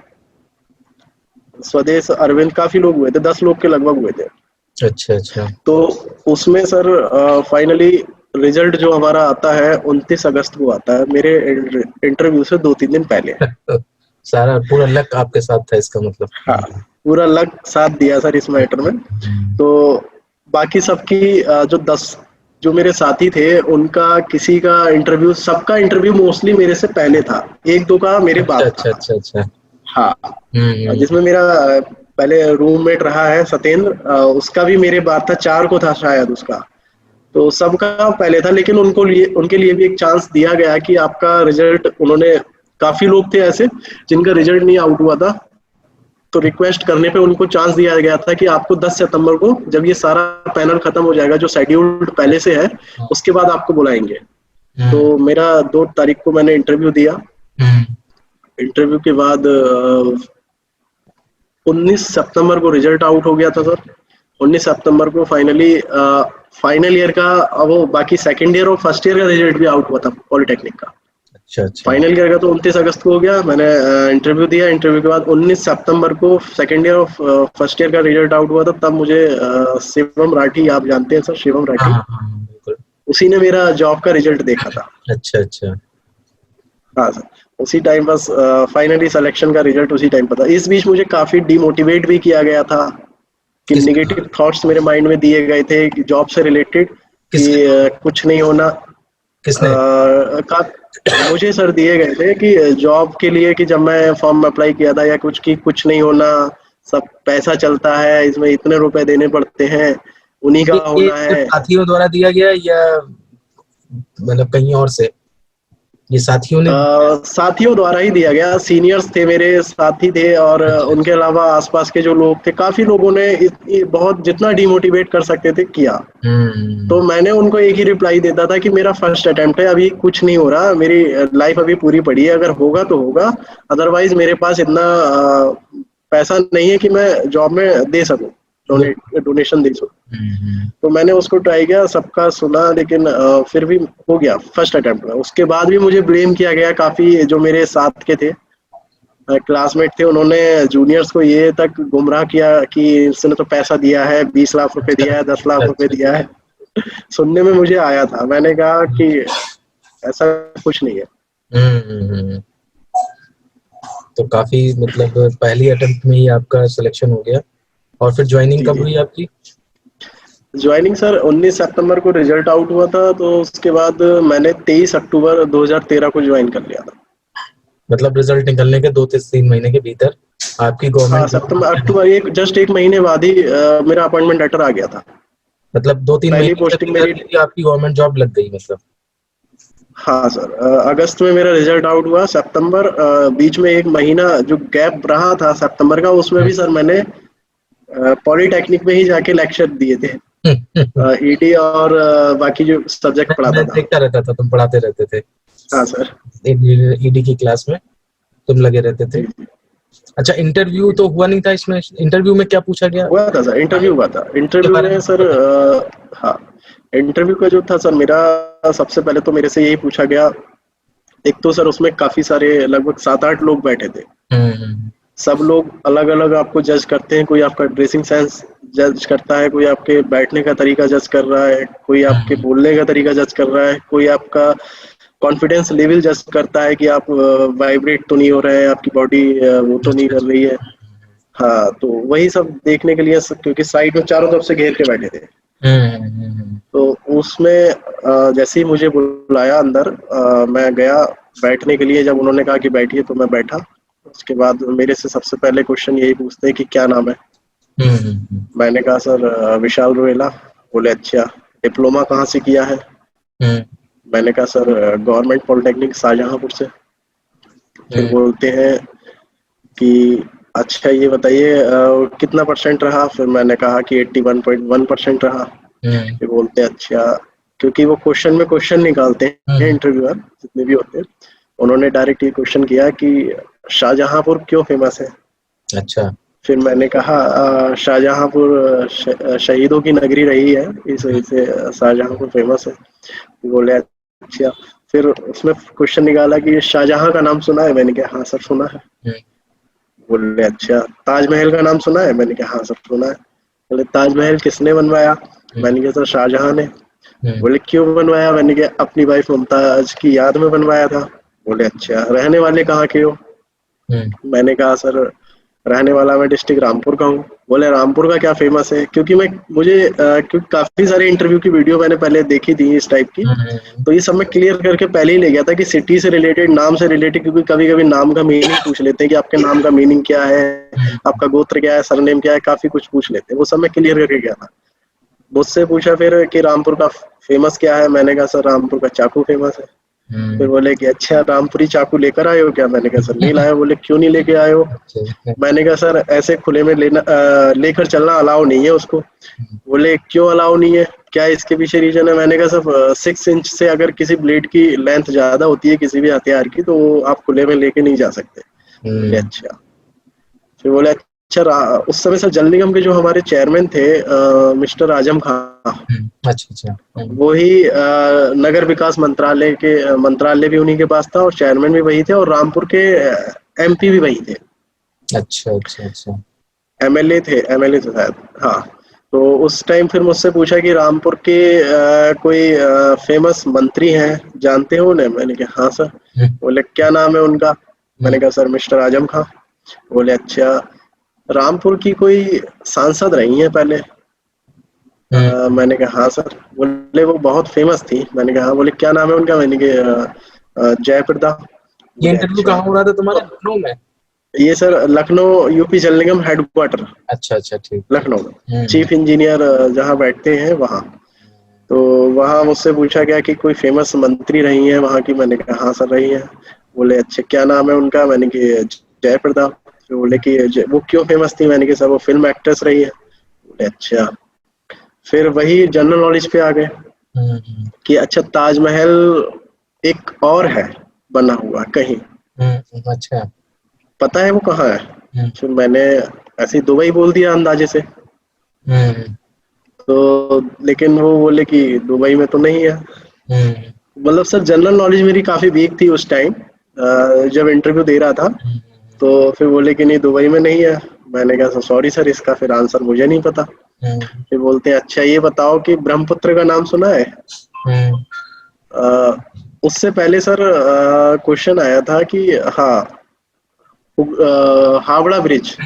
स्वदेश, अरविंद, काफी लोग हुए थे, 10 लोग के लगभग हुए थे। अच्छा अच्छा। तो उसमें सर फाइनली रिजल्ट जो हमारा आता है 29 अगस्त को आता है, मेरे इंटरव्यू से 2-3 दिन पहले। सारा पूरा लक आपके साथ था इसका मतलब। हाँ, पूरा लक साथ दिया सर इस मैटर में। तो बाकी सबकी जो मेरे साथी थे उनका किसी का इंटरव्यू, सबका इंटरव्यू मोस्टली मेरे से पहले था, 1-2 का मेरे अच्छा बाद अच्छा था। अच्छा अच्छा। हाँ, हम्म। जिसमें मेरा पहले रूममेट रहा है सत्येंद्र, उसका भी मेरे बाद था, 4 को था शायद उसका। तो सबका पहले था, लेकिन उनके लिए भी एक चांस दिया गया कि आपका रिजल्ट, उन्होंने, काफी लोग थे ऐसे जिनका रिजल्ट नहीं आउट हुआ था, तो रिक्वेस्ट करने पे उनको चांस दिया गया था कि आपको 10 सितंबर को, जब ये सारा पैनल खत्म हो जाएगा जो शेड्यूल्ड पहले से है, उसके बाद आपको बुलाएंगे। तो मेरा 2 तारीख को मैंने इंटरव्यू दिया। इंटरव्यू के बाद 19 सितंबर को रिजल्ट आउट हो गया था सर। 19 सितंबर को फाइनली फाइनल ईयर का, वो बाकी सेकंड ईयर और फर्स्ट ईयर का रिजल्ट भी आउट हुआ था पॉलिटेक्निक का। अच्छा अच्छा। फाइनल ईयर का तो 29 अगस्त को हो गया, मैंने इंटरव्यू दिया। इंटरव्यू के बाद 19 सितंबर को सेकंड ईयर और फर्स्ट ईयर का रिजल्ट आउट हुआ था। तब मुझे शिवम राठी, आप जानते हैं सर शिवम हाँ राठी, हाँ हाँ, बिल्कुल। उसी ने मेरा जॉब का रिजल्ट देखा था। अच्छा अच्छा। हाँ सर, उसी टाइम बस फाइनली सिलेक्शन का रिजल्ट उसी टाइम पता। इस बीच मुझे काफी डिमोटिवेट भी किया गया था कि किस नेगेटिव थॉट्स मेरे माइंड में दिए गए थे कि जॉब से रिलेटेड, कि किसने कुछ नहीं होना। किसने मुझे सर दिए गए थे कि जॉब के लिए, कि जब मैं फॉर्म अप्लाई किया था या कुछ, कि कुछ नहीं होना, सब पैसा चलता है, इसमें इतने रुपए देने पड़ते हैं, उन्हीं का ये होना सिर्फ है। साथियों द्वारा दिया गया या मतलब कहीं और से? ये साथियों ने? साथियों द्वारा ही दिया गया, सीनियर्स थे मेरे, साथी थे, और अच्छा उनके अच्छा। अलावा आसपास के जो लोग थे, काफी लोगों ने बहुत जितना डिमोटिवेट कर सकते थे किया। तो हम्म। मैंने उनको एक ही रिप्लाई देता था कि मेरा फर्स्ट अटेम्प्ट है, अभी कुछ नहीं हो रहा, मेरी लाइफ अभी पूरी पड़ी है, अगर होगा तो होगा, अदरवाइज मेरे पास इतना पैसा नहीं है कि मैं जॉब में दे सकूं, डोनेशन दे सकूं। तो मैंने उसको ट्राई किया, सबका सुना, लेकिन फिर भी हो गया फर्स्ट अटेम्प्ट में। उसके बाद भी मुझे ब्लेम किया गया काफी, जो मेरे साथ के थे, क्लासमेट थे, उन्होंने जूनियर्स को ये तक गुमराह किया कि इसने तो पैसा दिया है, 20 लाख रुपए अच्छा दिया है, 10 लाख रुपए अच्छा। दिया है। सुनने में मुझे आया था, मैंने कहा कि ऐसा कुछ नहीं है। हम्म। तो काफी मतलब पहली अटेम्प्ट में ही आपका सिलेक्शन हो गया। और फिर ज्वाइनिंग जी कब जी। हुई आपकी? ज्वाइनिंग सर 19 सितंबर को रिजल्ट आउट हुआ था, तो उसके बाद मैंने 23 अक्टूबर 2013 को ज्वाइन कर लिया था। मतलब रिजल्ट निकलने के 2 से 3 महीने के भीतर आपकी हाँ, गवर्नमेंट जॉब सितंबर आपके हाथ। अक्टूबर, जस्ट एक महीने बाद ही मेरा अपॉइंटमेंट लेटर आ गया था। मतलब 2-3 महीने पहली के पोस्टिंग भीतर मेरी, ही आपकी गवर्नमेंट जॉब लग गई मतलब? हाँ सर, अगस्त में मेरा रिजल्ट आउट हुआ। सितंबर, बीच में एक महीना जो गैप रहा था सितंबर का, उसमें भी सर मैंने पॉलिटेक्निक में ही जाके लेक्चर दिए थे, ईडी और बाकी जो सब्जेक्ट मैं पढ़ाता था। देखता रहता था, तुम पढ़ाते रहते थे हाँ सर। ईडी की क्लास में, तुम लगे रहते थे। जी जी। अच्छा, इंटरव्यू तो हुआ नहीं था इसमें? इंटरव्यू में क्या पूछा गया? हुआ था सर, इंटरव्यू हुआ था। के इंटरव्यू बारे में में सर, बताइए। हाँ, इंटरव्यू का जो था सर मेरा, सबसे पहले तो मेरे से यही पूछा गया। एक तो सर उसमें काफी सारे, लगभग 7-8 लोग बैठे थे। हम्म। सब लोग अलग अलग आपको जज करते हैं, कोई आपका ड्रेसिंग सेंस जज करता है, कोई आपके बैठने का तरीका जज कर रहा है, कोई आपके हम्म। बोलने का तरीका जज कर रहा है, कोई आपका कॉन्फिडेंस लेवल जज करता है कि आप वाइब्रेट तो नहीं हो रहे हैं, आपकी बॉडी वो तो नहीं अच्छा कर अच्छा। रही है। हाँ, तो वही सब देखने के लिए, क्योंकि साइड में चारों तरफ से घेर के बैठे थे। हम्म। तो उसमें जैसे ही मुझे बुलाया अंदर, मैं गया बैठने के लिए। जब उन्होंने कहा कि बैठिए, तो मैं बैठा। उसके बाद मेरे से सबसे पहले क्वेश्चन यही पूछते हैं कि क्या नाम है। हम्म। मैंने कहा सर विशाल रोहेला। बोले अच्छा, डिप्लोमा कहाँ से किया है। हम्म। मैंने कहा सर गवर्नमेंट पॉलिटेक्निक शाहजहांपुर से। फिर हम्म। बोलते हैं कि अच्छा ये बताइए कितना परसेंट रहा। फिर मैंने कहा कि 81.1% रहा। हम्म। फिर बोलते हैं अच्छा, क्योंकि वो क्वेश्चन में क्वेश्चन निकालते हैं हम्म। इंटरव्यूअर जितने भी होते हैं, उन्होंने डायरेक्ट ये क्वेश्चन किया कि शाहजहांपुर क्यों फेमस है। अच्छा। फिर मैंने कहा शाहजहांपुर शहीदों की नगरी रही है, इस वजह से शाहजहांपुर फेमस है। बोले अच्छा। फिर उसमें क्वेश्चन निकाला कि शाहजहां का नाम सुना है। मैंने कहा हाँ सर सुना है। हम्म। बोले अच्छा, ताजमहल का नाम सुना है? मैंने कहा हाँ सर सुना है। बोले ताजमहल किसने बनवाया? मैंने कहा सर शाहजहां ने। बोले क्यों बनवाया? मैंने कहा अपनी वाइफ मुमताज की याद में बनवाया था। बोले अच्छा, रहने वाले कहाँ के हो? मैंने कहा सर रहने वाला मैं डिस्ट्रिक्ट रामपुर का हूँ। बोले रामपुर का क्या फेमस है? क्योंकि क्योंकि काफी सारे इंटरव्यू की वीडियो मैंने पहले देखी थी इस टाइप की, तो ये सब मैं क्लियर करके पहले ही ले गया था कि सिटी से रिलेटेड, नाम से रिलेटेड, क्योंकि कभी कभी नाम का मीनिंग पूछ लेते हैं कि आपके नाम का मीनिंग क्या है, आपका गोत्र क्या है, सरनेम क्या है, काफी कुछ पूछ लेते हैं। वो सब मैं क्लियर करके गया था। मुझसे पूछा फिर कि रामपुर का फेमस क्या है? मैंने कहा सर रामपुर का चाकू फेमस है। फिर बोले कि अच्छा रामपुरी चाकू लेकर आए हो क्या? मैंने कहा सर नहीं लाया। बोले क्यों नहीं लेके आए हो? मैंने कहा सर ऐसे खुले में लेकर चलना अलाउ नहीं है उसको। बोले क्यों अलाउ नहीं है, क्या इसके पीछे रीजन है? मैंने कहा सर 6 इंच से अगर किसी ब्लेड की लेंथ ज्यादा होती है किसी भी हथियार की, तो आप खुले में लेके नहीं जा सकते। बोले अच्छा। फिर बोले अच्छा उस समय सर जल निगम के जो हमारे चेयरमैन थे मिस्टर आजम खां, अच्छा। वही नगर विकास मंत्रालय के मंत्रालय भी उन्हीं के पास था और चेयरमैन भी वही थे और रामपुर के एमपी भी वही थे। अच्छा। एमएलए थे शायद, हाँ। तो उस टाइम फिर मुझसे पूछा कि रामपुर के कोई फेमस मंत्री हैं, जानते हो उन्हें? मैंने कहा हाँ सर। बोले क्या नाम है उनका? मैंने कहा सर मिस्टर आजम खां। बोले अच्छा, रामपुर की कोई सांसद रही हैं पहले? मैंने कहा हाँ सर। बोले वो बहुत फेमस थी। मैंने कहा हाँ। बोले क्या नाम है उनका? मैंने कहा जयप्रदा। ये बोले इंटरव्यू अच्छा। कहाँ हो रहा था तुम्हारे, लखनऊ में? ये सर लखनऊ यूपी जल निगम हेडक्वार्टर, अच्छा ठीक। लखनऊ में चीफ इंजीनियर जहाँ बैठते हैं वहाँ। तो वहाँ मुझसे पूछा गया कि कोई फेमस मंत्री रही हैं वहाँ की? मैंने कहा हाँ सर रही हैं। बोले अच्छा क्या नाम है उनका? मैंने कहा जयप्रदा। तो बोले कि वो क्यों फेमस थी? मैंने कहा सर वो फिल्म एक्ट्रेस रही है। बोले अच्छा। फिर वही जनरल नॉलेज पे आ गए कि अच्छा ताजमहल एक और है बना हुआ कहीं, अच्छा। पता है वो कहाँ है? फिर मैंने ऐसे ही दुबई बोल दिया अंदाजे से। तो लेकिन वो बोले कि दुबई में तो नहीं है। मतलब सर जनरल नॉलेज मेरी काफी वीक थी उस टाइम जब इंटरव्यू दे रहा था। तो फिर बोले कि नहीं दुबई में नहीं है। मैंने कहा सॉरी सर इसका फिर आंसर मुझे नहीं पता। फिर बोलते हैं अच्छा ये बताओ कि ब्रह्मपुत्र का नाम सुना है? उससे पहले सर क्वेश्चन आया था कि हाँ हावड़ा ब्रिज,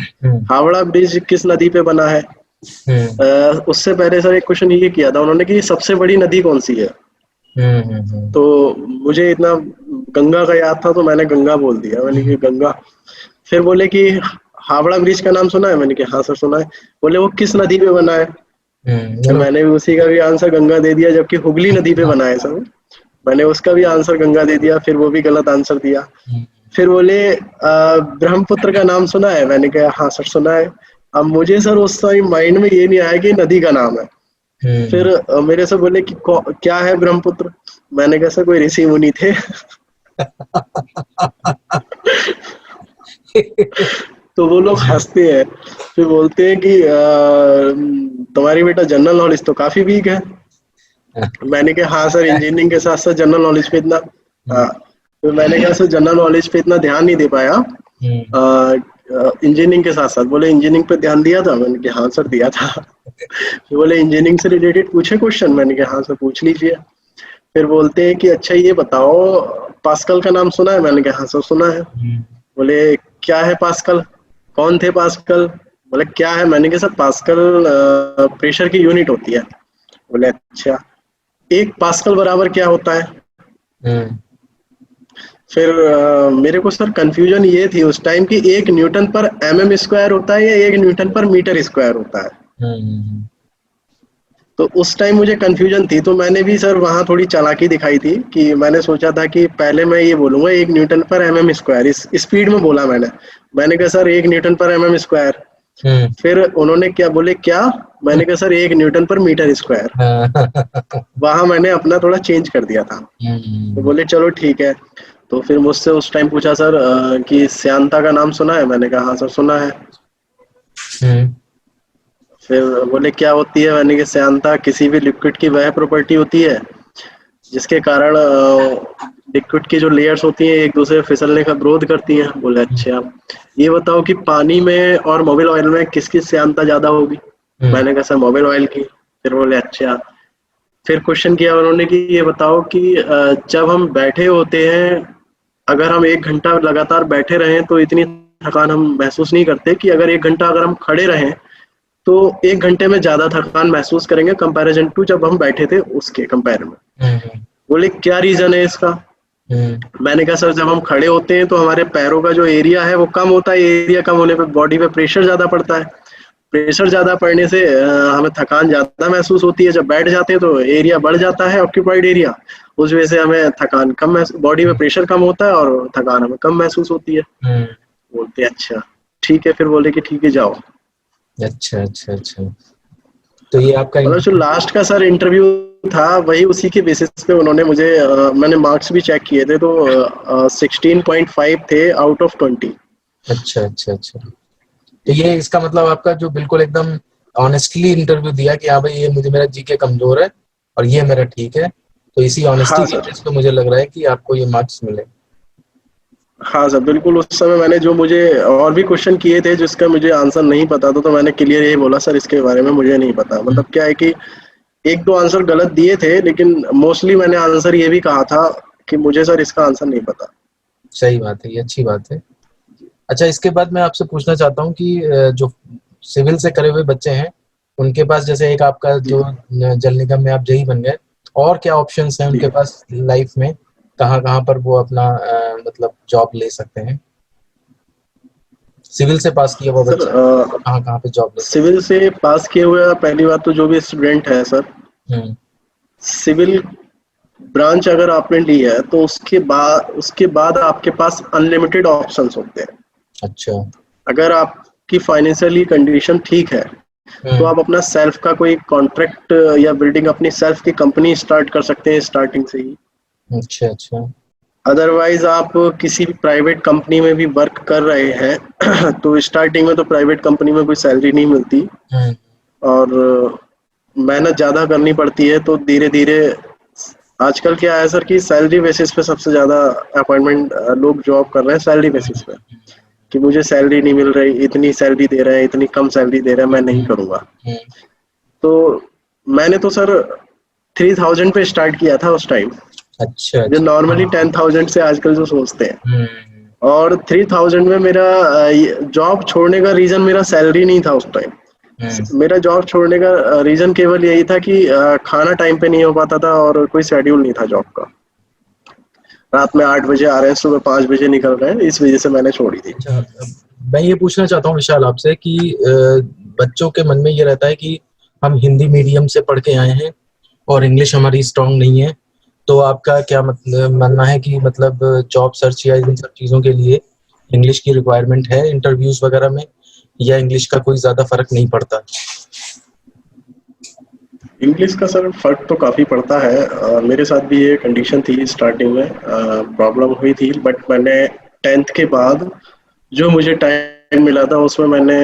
हावड़ा ब्रिज किस नदी पे बना है? उससे पहले सर एक क्वेश्चन ये किया था उन्होंने कि सबसे बड़ी नदी कौन सी है? तो मुझे इतना गंगा का याद था तो मैंने गंगा बोल दिया। मैंने कहा गंगा। फिर बोले कि हावड़ा ब्रिज का नाम सुना है? मैंने कहा हाँ सर सुना है। बोले वो किस नदी पे बना है? तो मैंने भी उसी का भी आंसर गंगा दे दिया, जबकि हुगली नदी पे बना है सर। मैंने उसका भी आंसर गंगा दे दिया, फिर वो भी गलत आंसर दिया। फिर बोले ब्रह्मपुत्र का नाम सुना है? मैंने कहा हाँ सर सुना है। अब मुझे सर उस टाइम माइंड में ये नहीं आया कि नदी का नाम है। फिर मेरे से बोले कि क्या है ब्रह्मपुत्र? मैंने कहा सर कोई ऋषि मुनि थे। तो वो लोग हंसते हैं। फिर बोलते हैं कि तुम्हारी बेटा जनरल नॉलेज तो काफी वीक है। मैंने कहा हाँ सर इंजीनियरिंग के साथ साथ जनरल नॉलेज पे इतना हाँ। तो मैंने कहा सर जनरल नॉलेज पे इतना ध्यान नहीं दे पाया इंजीनियरिंग के साथ साथ। बोले इंजीनियरिंग पे ध्यान दिया था? मैंने कहा हाँ सर दिया था। तो बोले इंजीनियरिंग से रिलेटेड पूछे क्वेश्चन? मैंने कहा हाँ सर पूछ लीजिए। फिर बोलते हैं कि अच्छा ये बताओ पास्कल का नाम सुना है? मैंने कहा हाँ सर सुना है। बोले क्या है पास्कल, कौन थे पास्कल? बोले क्या है? मैंने कहा सर पास्कल प्रेशर की यूनिट होती है। बोले अच्छा एक पास्कल बराबर क्या होता है? फिर मेरे को सर कंफ्यूजन ये थी उस टाइम कि एक न्यूटन पर एमएम स्क्वायर होता है या एक न्यूटन पर मीटर स्क्वायर होता है। तो उस टाइम मुझे कंफ्यूजन थी, तो मैंने भी सर वहाँ थोड़ी चालाकी दिखाई थी कि मैंने सोचा था कि पहले मैं ये बोलूंगा एक न्यूटन पर एमएम स्क्वायर, इस स्पीड में बोला मैंने कहा सर एक न्यूटन पर एमएम स्क्वायर। फिर उन्होंने क्या बोले क्या? मैंने कहा सर एक न्यूटन पर मीटर स्क्वायर। वहां मैंने अपना थोड़ा चेंज कर दिया था। तो बोले चलो ठीक है। तो फिर मुझसे उस टाइम पूछा सर कि श्यानता का नाम सुना है? मैंने कहा हाँ सर सुना है। फिर बोले क्या होती है? मैंने कहा श्यानता किसी भी लिक्विड की वह प्रॉपर्टी होती है जिसके कारण लिक्विड की जो लेयर्स होती हैं एक दूसरे फिसलने का विरोध करती हैं। बोले अच्छा ये बताओ कि पानी में और मोबिल ऑयल में किसकी श्यानता ज्यादा होगी। मैंने कहा सर मोबिल ऑयल की। फिर बोले अच्छा। फिर क्वेश्चन किया उन्होंने कि ये बताओ कि जब हम बैठे होते हैं, अगर हम 1 घंटा लगातार बैठे रहें तो इतनी थकान हम महसूस नहीं करते, कि अगर 1 घंटा अगर हम खड़े रहें तो 1 घंटे में ज्यादा थकान महसूस करेंगे कंपैरिजन टू जब हम बैठे थे उसके कंपेयर में। बोले क्या रीजन है इसका। मैंने कहा सर जब हम खड़े होते हैं तो हमारे पैरों का जो एरिया है वो कम होता है, एरिया कम होने पे बॉडी पे प्रेशर ज्यादा पड़ता है, प्रेशर ज्यादा पड़ने से हमें थकान ज्यादा महसूस होती है। जब बैठ जाते हैं तो एरिया बढ़ जाता है, ऑक्यूपाइड एरिया, उस वजह से हमें थकान कम, बॉडी में प्रेशर कम होता है और थकान हमें कम महसूस होती है। बोलते अच्छा ठीक है। फिर बोले कि ठीक है जाओ। अच्छा अच्छा अच्छा। तो ये आपका मतलब जो लास्ट का सर इंटरव्यू था वही उसी के बेसिस पे उन्होंने मुझे मैंने मार्क्स भी चेक किए थे तो 16.5 थे आउट ऑफ 20। अच्छा अच्छा अच्छा। तो ये इसका मतलब आपका जो बिल्कुल एकदम ऑनेस्टली इंटरव्यू दिया कि हाँ भाई ये मुझे मेरा जीके कमजोर है और ये मेरा ठीक है, तो इसी ऑनेस्टी हाँ के सर। बेस पे मुझे लग रहा है कि आपको ये मार्क्स मिले। हाँ सर बिल्कुल। उस समय मैंने जो मुझे और भी क्वेश्चन किए थे जिसका मुझे आंसर नहीं पता था तो मैंने क्लियर यही बोला सर इसके बारे में मुझे नहीं पता। मतलब क्या है कि 1-2 आंसर गलत दिए थे लेकिन मोस्टली मैंने आंसर ये भी कहा था कि मुझे सर इसका आंसर नहीं पता। सही बात है, ये अच्छी बात है। अच्छा इसके बाद मैं आपसे पूछना चाहता हूँ कि जो सिविल से करे हुए बच्चे हैं उनके पास, जैसे एक आपका जी जो जल निगम में आप जेई बन गए, और क्या ऑप्शंस हैं जी उनके पास लाइफ में, कहाँ कहाँ पर वो अपना मतलब जॉब ले सकते हैं? सिविल से पास किया हुआ सर बच्चा कहाँ कहाँ पे जॉब ले सकते सिविल से पास किए हुए पहली बात तो जो भी स्टूडेंट है सर, हैं? सिविल ब्रांच अगर आपने ली है तो उसके बाद आपके पास अनलिमिटेड ऑप्शंस होते हैं। अच्छा। अगर आपकी फाइनेंशियली कंडीशन ठीक है तो आप अपना सेल्फ का कोई कॉन्ट्रैक्ट या बिल्डिंग अपनी सेल्फ की कंपनी स्टार्ट कर सकते हैं स्टार्टिंग से ही। अच्छा अच्छा। अदरवाइज आप किसी भी प्राइवेट कंपनी में भी वर्क कर रहे हैं तो स्टार्टिंग में तो प्राइवेट कंपनी में कोई सैलरी नहीं मिलती और मेहनत ज़्यादा करनी पड़ती है। तो धीरे धीरे आजकल क्या है सर कि सैलरी बेसिस पे सबसे ज़्यादा अपॉइंटमेंट लोग जॉब कर रहे हैं सैलरी बेसिस पे, कि मुझे सैलरी नहीं मिल रही, इतनी सैलरी दे रहे हैं, इतनी कम सैलरी दे रहे हैं, मैं नहीं करूँगा। तो मैंने तो सर 3000 पे स्टार्ट किया था उस टाइम, अच्छा जो अच्छा। नॉर्मली 10,000 से आजकल जो सोचते हैं। हम्म। और 3000 में मेरा जॉब छोड़ने का रीज़न मेरा सैलरी नहीं था उस टाइम। मेरा जॉब छोड़ने का रीज़न केवल यही था कि खाना टाइम पे नहीं हो पाता था और कोई शेड्यूल नहीं था जॉब का। रात में 8 बजे आ रहे हैं, सुबह 5 बजे निकल रहे हैं, इस वजह से मैंने छोड़ी थी। अच्छा, मैं ये पूछना चाहता हूँ विशाल आपसे कि बच्चों के मन में ये रहता है कि हम हिंदी मीडियम से पढ़ के आए हैं और इंग्लिश हमारी स्ट्रांग नहीं है, तो आपका क्या मतलब मानना है कि मतलब जॉब सर्च या इन सब चीज़ों के लिए इंग्लिश की रिक्वायरमेंट है इंटरव्यूज वगैरह में, या इंग्लिश का कोई ज़्यादा फर्क नहीं पड़ता? इंग्लिश का सर फ़र्क तो काफ़ी पड़ता है। मेरे साथ भी ये कंडीशन थी स्टार्टिंग में, प्रॉब्लम हुई थी, बट मैंने 10th के बाद जो मुझे टाइम मिला था उसमें मैंने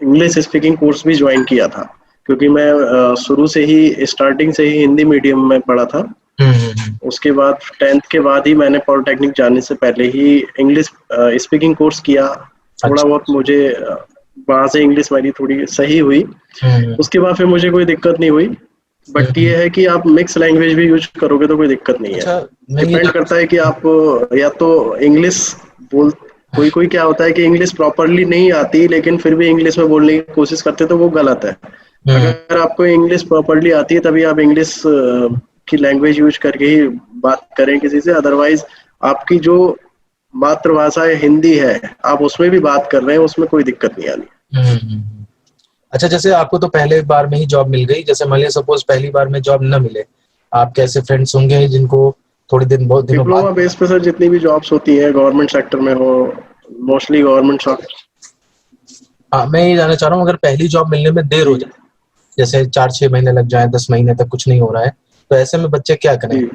इंग्लिश स्पीकिंग कोर्स भी ज्वाइन किया था, क्योंकि मैं शुरू से ही स्टार्टिंग से ही हिंदी मीडियम में पढ़ा था। उसके बाद 10th के बाद ही मैंने पॉलिटेक्निक जाने से पहले ही इंग्लिश स्पीकिंग कोर्स किया। थोड़ा अच्छा। बहुत मुझे वहाँ से इंग्लिश मेरी थोड़ी सही हुई। उसके बाद फिर मुझे कोई दिक्कत नहीं हुई। बट ये है कि आप मिक्स लैंग्वेज भी यूज करोगे तो कोई दिक्कत नहीं है। अच्छा, मैं ये डिपेंड करता है कि आप या तो इंग्लिश बोल, कोई कोई क्या होता है कि इंग्लिश प्रॉपरली नहीं आती लेकिन फिर भी इंग्लिश में बोलने की कोशिश करते तो वो गलत है। अगर आपको इंग्लिश प्रॉपरली आती है तभी आप इंग्लिश की लैंग्वेज यूज करके ही बात करें किसी से। अदरवाइज आपकी जो मातृभाषा हिंदी है आप उसमें भी बात कर रहे हैं, उसमें कोई दिक्कत नहीं आनी। अच्छा, जैसे आपको तो पहले बार में ही जॉब मिल गई, जैसे मान लिया सपोज पहली बार में जॉब न मिले, आपके ऐसे फ्रेंड्स होंगे जिनको थोड़ी दिन बहुत दिनों डिप्लोमा बाद। बेस पे सर जितनी भी जॉब्स होती हैं गवर्नमेंट सेक्टर में हो, मोस्टली गवर्नमेंट जॉब। हाँ, मैं ये जानना चाह रहा हूँ, अगर पहली जॉब मिलने में देर हो जी जाए, जैसे 4-6 महीने लग जाए, 10 महीने तक कुछ नहीं हो रहा है, तो ऐसे में बच्चे क्या करें? जी।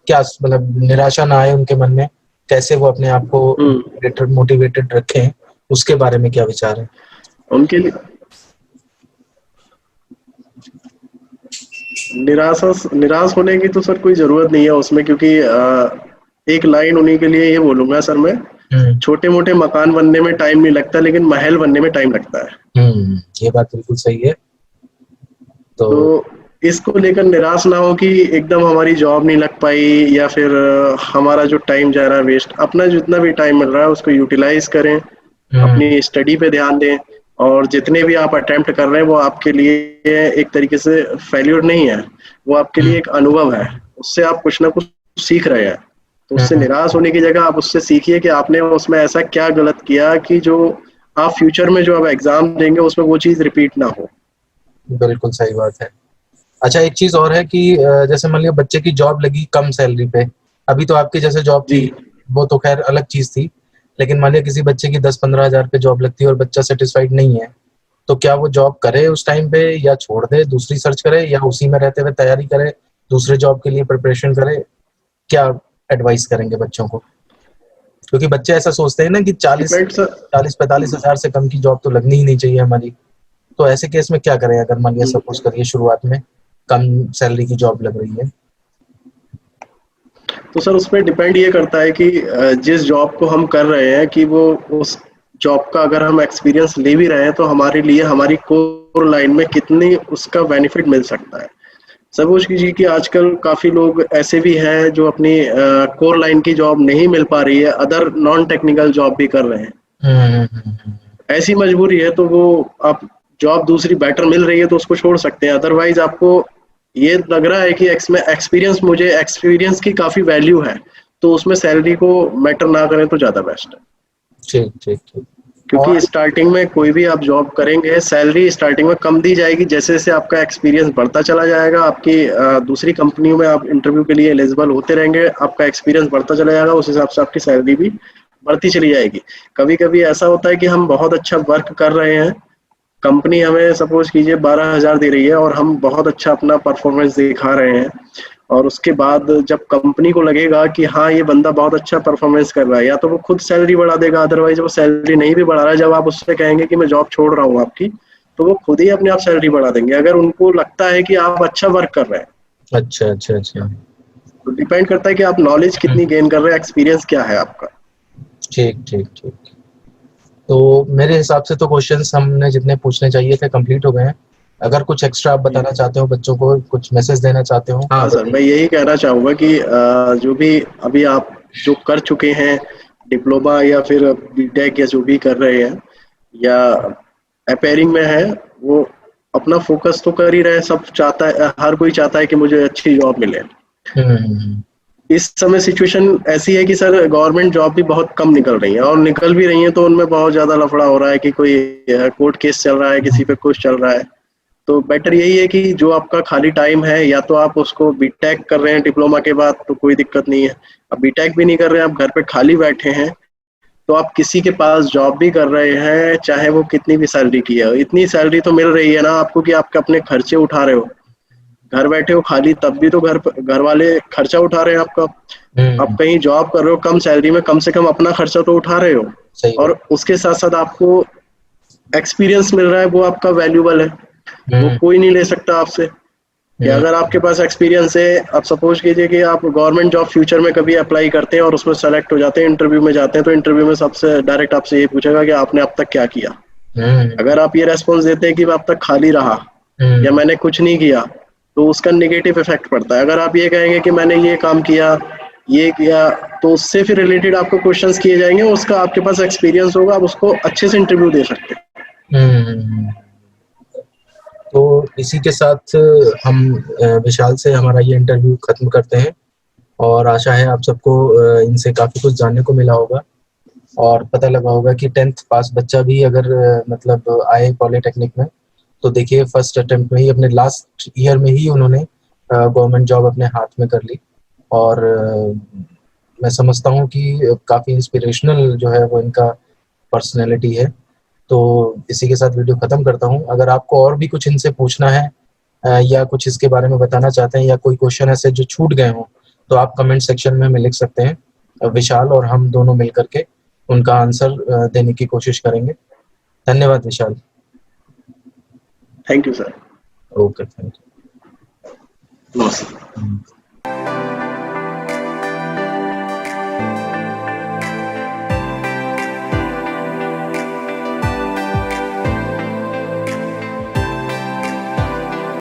क्या मतलब निराशा ना आए उनके मन में, कैसे वो अपने आप को मोटिवेटेड रखें, उसके बारे में क्या विचार है? उनके लिए निराश होने की तो सर कोई जरूरत नहीं है उसमें, क्योंकि एक लाइन उन्हीं के लिए ये बोलूंगा सर मैं, छोटे मोटे मकान बनने में टाइम नहीं लगता, लेकिन महल बनने में टाइम लगता है। ये बात बिल्कुल सही है। तो इसको लेकर निराश ना हो कि एकदम हमारी जॉब नहीं लग पाई या फिर हमारा जो टाइम जा रहा है वेस्ट। अपना जितना भी टाइम मिल रहा है उसको यूटिलाइज करें, अपनी स्टडी पे ध्यान दें, और जितने भी आप अटेम्प्ट कर रहे हैं वो आपके लिए एक तरीके से फेल्यूर नहीं है, वो आपके लिए एक अनुभव है, उससे आप कुछ ना कुछ सीख रहे हैं। तो उससे निराश होने की जगह आप उससे सीखिए कि आपने उसमें ऐसा क्या गलत किया कि जो आप फ्यूचर में जो आप एग्जाम देंगे उसमें वो चीज रिपीट ना हो। बिल्कुल सही बात है। अच्छा, एक चीज और है कि जैसे मान लिया बच्चे की जॉब लगी कम सैलरी पे, अभी तो आपकी जैसे जॉब थी वो तो खैर अलग चीज थी, लेकिन मान लिया किसी बच्चे की 10-15 हजार पे जॉब लगती है और बच्चा सेटिस्फाइड नहीं है, तो क्या वो जॉब करे उस टाइम पे या छोड़ दे, दूसरी सर्च करे, या उसी में रहते हुए तैयारी करे, दूसरे जॉब के लिए प्रिपरेशन करे? क्या एडवाइस करेंगे बच्चों को? क्योंकि बच्चे ऐसा सोचते हैं ना कि 40-45 हजार से कम की जॉब तो लगनी ही नहीं चाहिए हमारी। तो ऐसे केस में क्या करें अगर मान लिया सपोज करिए शुरुआत में कम सैलरी की जॉब लग रही है? तो सर उसमें डिपेंड ये करता है कि जिस जॉब को हम कर रहे हैं कि वो उस जॉब का अगर हम एक्सपीरियंस ले भी रहे हैं तो हमारे लिए हमारी कोर लाइन में कितनी उसका बेनिफिट मिल सकता है। सपोज कीजिए कि आजकल काफी लोग ऐसे भी हैं जो अपनी कोर लाइन की जॉब नहीं मिल पा रही है, अदर नॉन टेक्निकल जॉब भी कर रहे हैं। ऐसी मजबूरी है तो वो आप जॉब दूसरी बेटर मिल रही है तो उसको छोड़ सकते हैं। अदरवाइज आपको ये लग रहा है कि एक्सपीरियंस की काफी वैल्यू है, तो उसमें सैलरी को मैटर ना करें तो ज्यादा बेस्ट है। ठीक ठीक ठीक। क्योंकि स्टार्टिंग में कोई भी आप जॉब करेंगे सैलरी स्टार्टिंग में कम दी जाएगी, जैसे जैसे आपका एक्सपीरियंस बढ़ता चला जाएगा, आपकी दूसरी कंपनियों में आप इंटरव्यू के लिए एलिजिबल होते रहेंगे, आपका एक्सपीरियंस बढ़ता चला जाएगा, उस हिसाब से आपकी सैलरी भी बढ़ती चली जाएगी। कभी कभी ऐसा होता है कि हम बहुत अच्छा वर्क कर रहे हैं, कंपनी हमें सपोज कीजिए 12,000 दे रही है और हम बहुत अच्छा अपना परफॉर्मेंस दिखा रहे हैं, और उसके बाद जब कंपनी को लगेगा कि हाँ ये बंदा बहुत अच्छा परफॉर्मेंस कर रहा है, या तो वो खुद सैलरी बढ़ा देगा, अदरवाइज वो सैलरी नहीं भी बढ़ा रहा है, जब आप उससे कहेंगे कि मैं जॉब छोड़ रहा हूँ आपकी, तो वो खुद ही अपने आप सैलरी बढ़ा देंगे अगर उनको लगता है कि आप अच्छा वर्क कर रहे हैं। अच्छा अच्छा अच्छा। तो डिपेंड करता है कि आप नॉलेज कितनी गेन कर रहे हैं, एक्सपीरियंस क्या है आपका। ठीक ठीक ठीक। तो मेरे हिसाब से तो क्वेश्चंस हमने जितने पूछने चाहिए थे कंप्लीट हो गए हैं। अगर कुछ एक्स्ट्रा आप बताना चाहते हो बच्चों को, कुछ मैसेज देना चाहते हो? हाँ सर, मैं यही कहना चाहूँगा कि जो भी अभी आप जो कर चुके हैं डिप्लोमा या फिर बीटेक या जो भी कर रहे हैं या अपेयरिंग में है, वो अपना फोकस तो कर ही रहे हैं। सब चाहता है, हर कोई चाहता है कि मुझे अच्छी जॉब मिले। इस समय सिचुएशन ऐसी है कि सर गवर्नमेंट जॉब भी बहुत कम निकल रही है, और निकल भी रही है तो उनमें बहुत ज्यादा लफड़ा हो रहा है कि कोई कोर्ट केस चल रहा है, किसी पे कुछ चल रहा है। तो बेटर यही है कि जो आपका खाली टाइम है, या तो आप उसको बीटेक कर रहे हैं डिप्लोमा के बाद तो कोई दिक्कत नहीं है, अब बीटेक भी नहीं कर रहे हैं, आप घर पे खाली बैठे हैं, तो आप किसी के पास जॉब भी कर रहे हैं, चाहे वो कितनी भी सैलरी की है, इतनी सैलरी तो मिल रही है ना आपको कि आपके अपने खर्चे उठा रहे हो। घर बैठे हो खाली तब भी तो घर वाले खर्चा उठा रहे हैं आपका। आप कहीं जॉब कर रहे हो कम सैलरी में, कम से कम अपना खर्चा तो उठा रहे हो, और उसके साथ साथ आपको एक्सपीरियंस मिल रहा है, वो आपका वैल्यूबल है, वो कोई नहीं ले सकता आपसे। कि अगर आपके पास एक्सपीरियंस है, आप सपोज कीजिए कि आप गवर्नमेंट जॉब फ्यूचर में कभी अप्लाई करते हैं और उसमें सेलेक्ट हो जाते हैं, इंटरव्यू में जाते हैं, तो इंटरव्यू में सबसे डायरेक्ट आपसे ये पूछेगा कि आपने अब तक क्या किया। अगर आप ये रेस्पॉन्स देते हैं कि मैं अब तक खाली रहा या मैंने कुछ नहीं किया, तो उसका नेगेटिव इफेक्ट पड़ता है। अगर आप ये कहेंगे कि मैंने ये काम किया, ये किया, तो उससे फिर रिलेटेड आपको क्वेश्चंस किए जाएंगे, उसका आपके पास एक्सपीरियंस होगा, आप उसको अच्छे से इंटरव्यू दे सकते हैं। तो इसी के साथ हम विशाल से हमारा ये इंटरव्यू खत्म करते हैं, और आशा है आप सबको इनसे काफ़ी कुछ जानने को मिला होगा और पता लगा होगा कि 10th पास बच्चा भी अगर मतलब आए पॉलिटेक्निक में, तो देखिए फर्स्ट अटेम्प्ट में ही, अपने लास्ट ईयर में ही उन्होंने गवर्नमेंट जॉब अपने हाथ में कर ली। और मैं समझता हूँ कि काफ़ी इंस्पिरेशनल जो है वो इनका पर्सनैलिटी है। तो इसी के साथ वीडियो ख़त्म करता हूँ। अगर आपको और भी कुछ इनसे पूछना है या कुछ इसके बारे में बताना चाहते हैं, या कोई क्वेश्चन ऐसे जो छूट गए हों, तो आप कमेंट सेक्शन में हमें लिख सकते हैं। विशाल और हम दोनों मिल करके उनका आंसर देने की कोशिश करेंगे। धन्यवाद Vishal. Thank you sir. Okay, thank you. नमस्ते।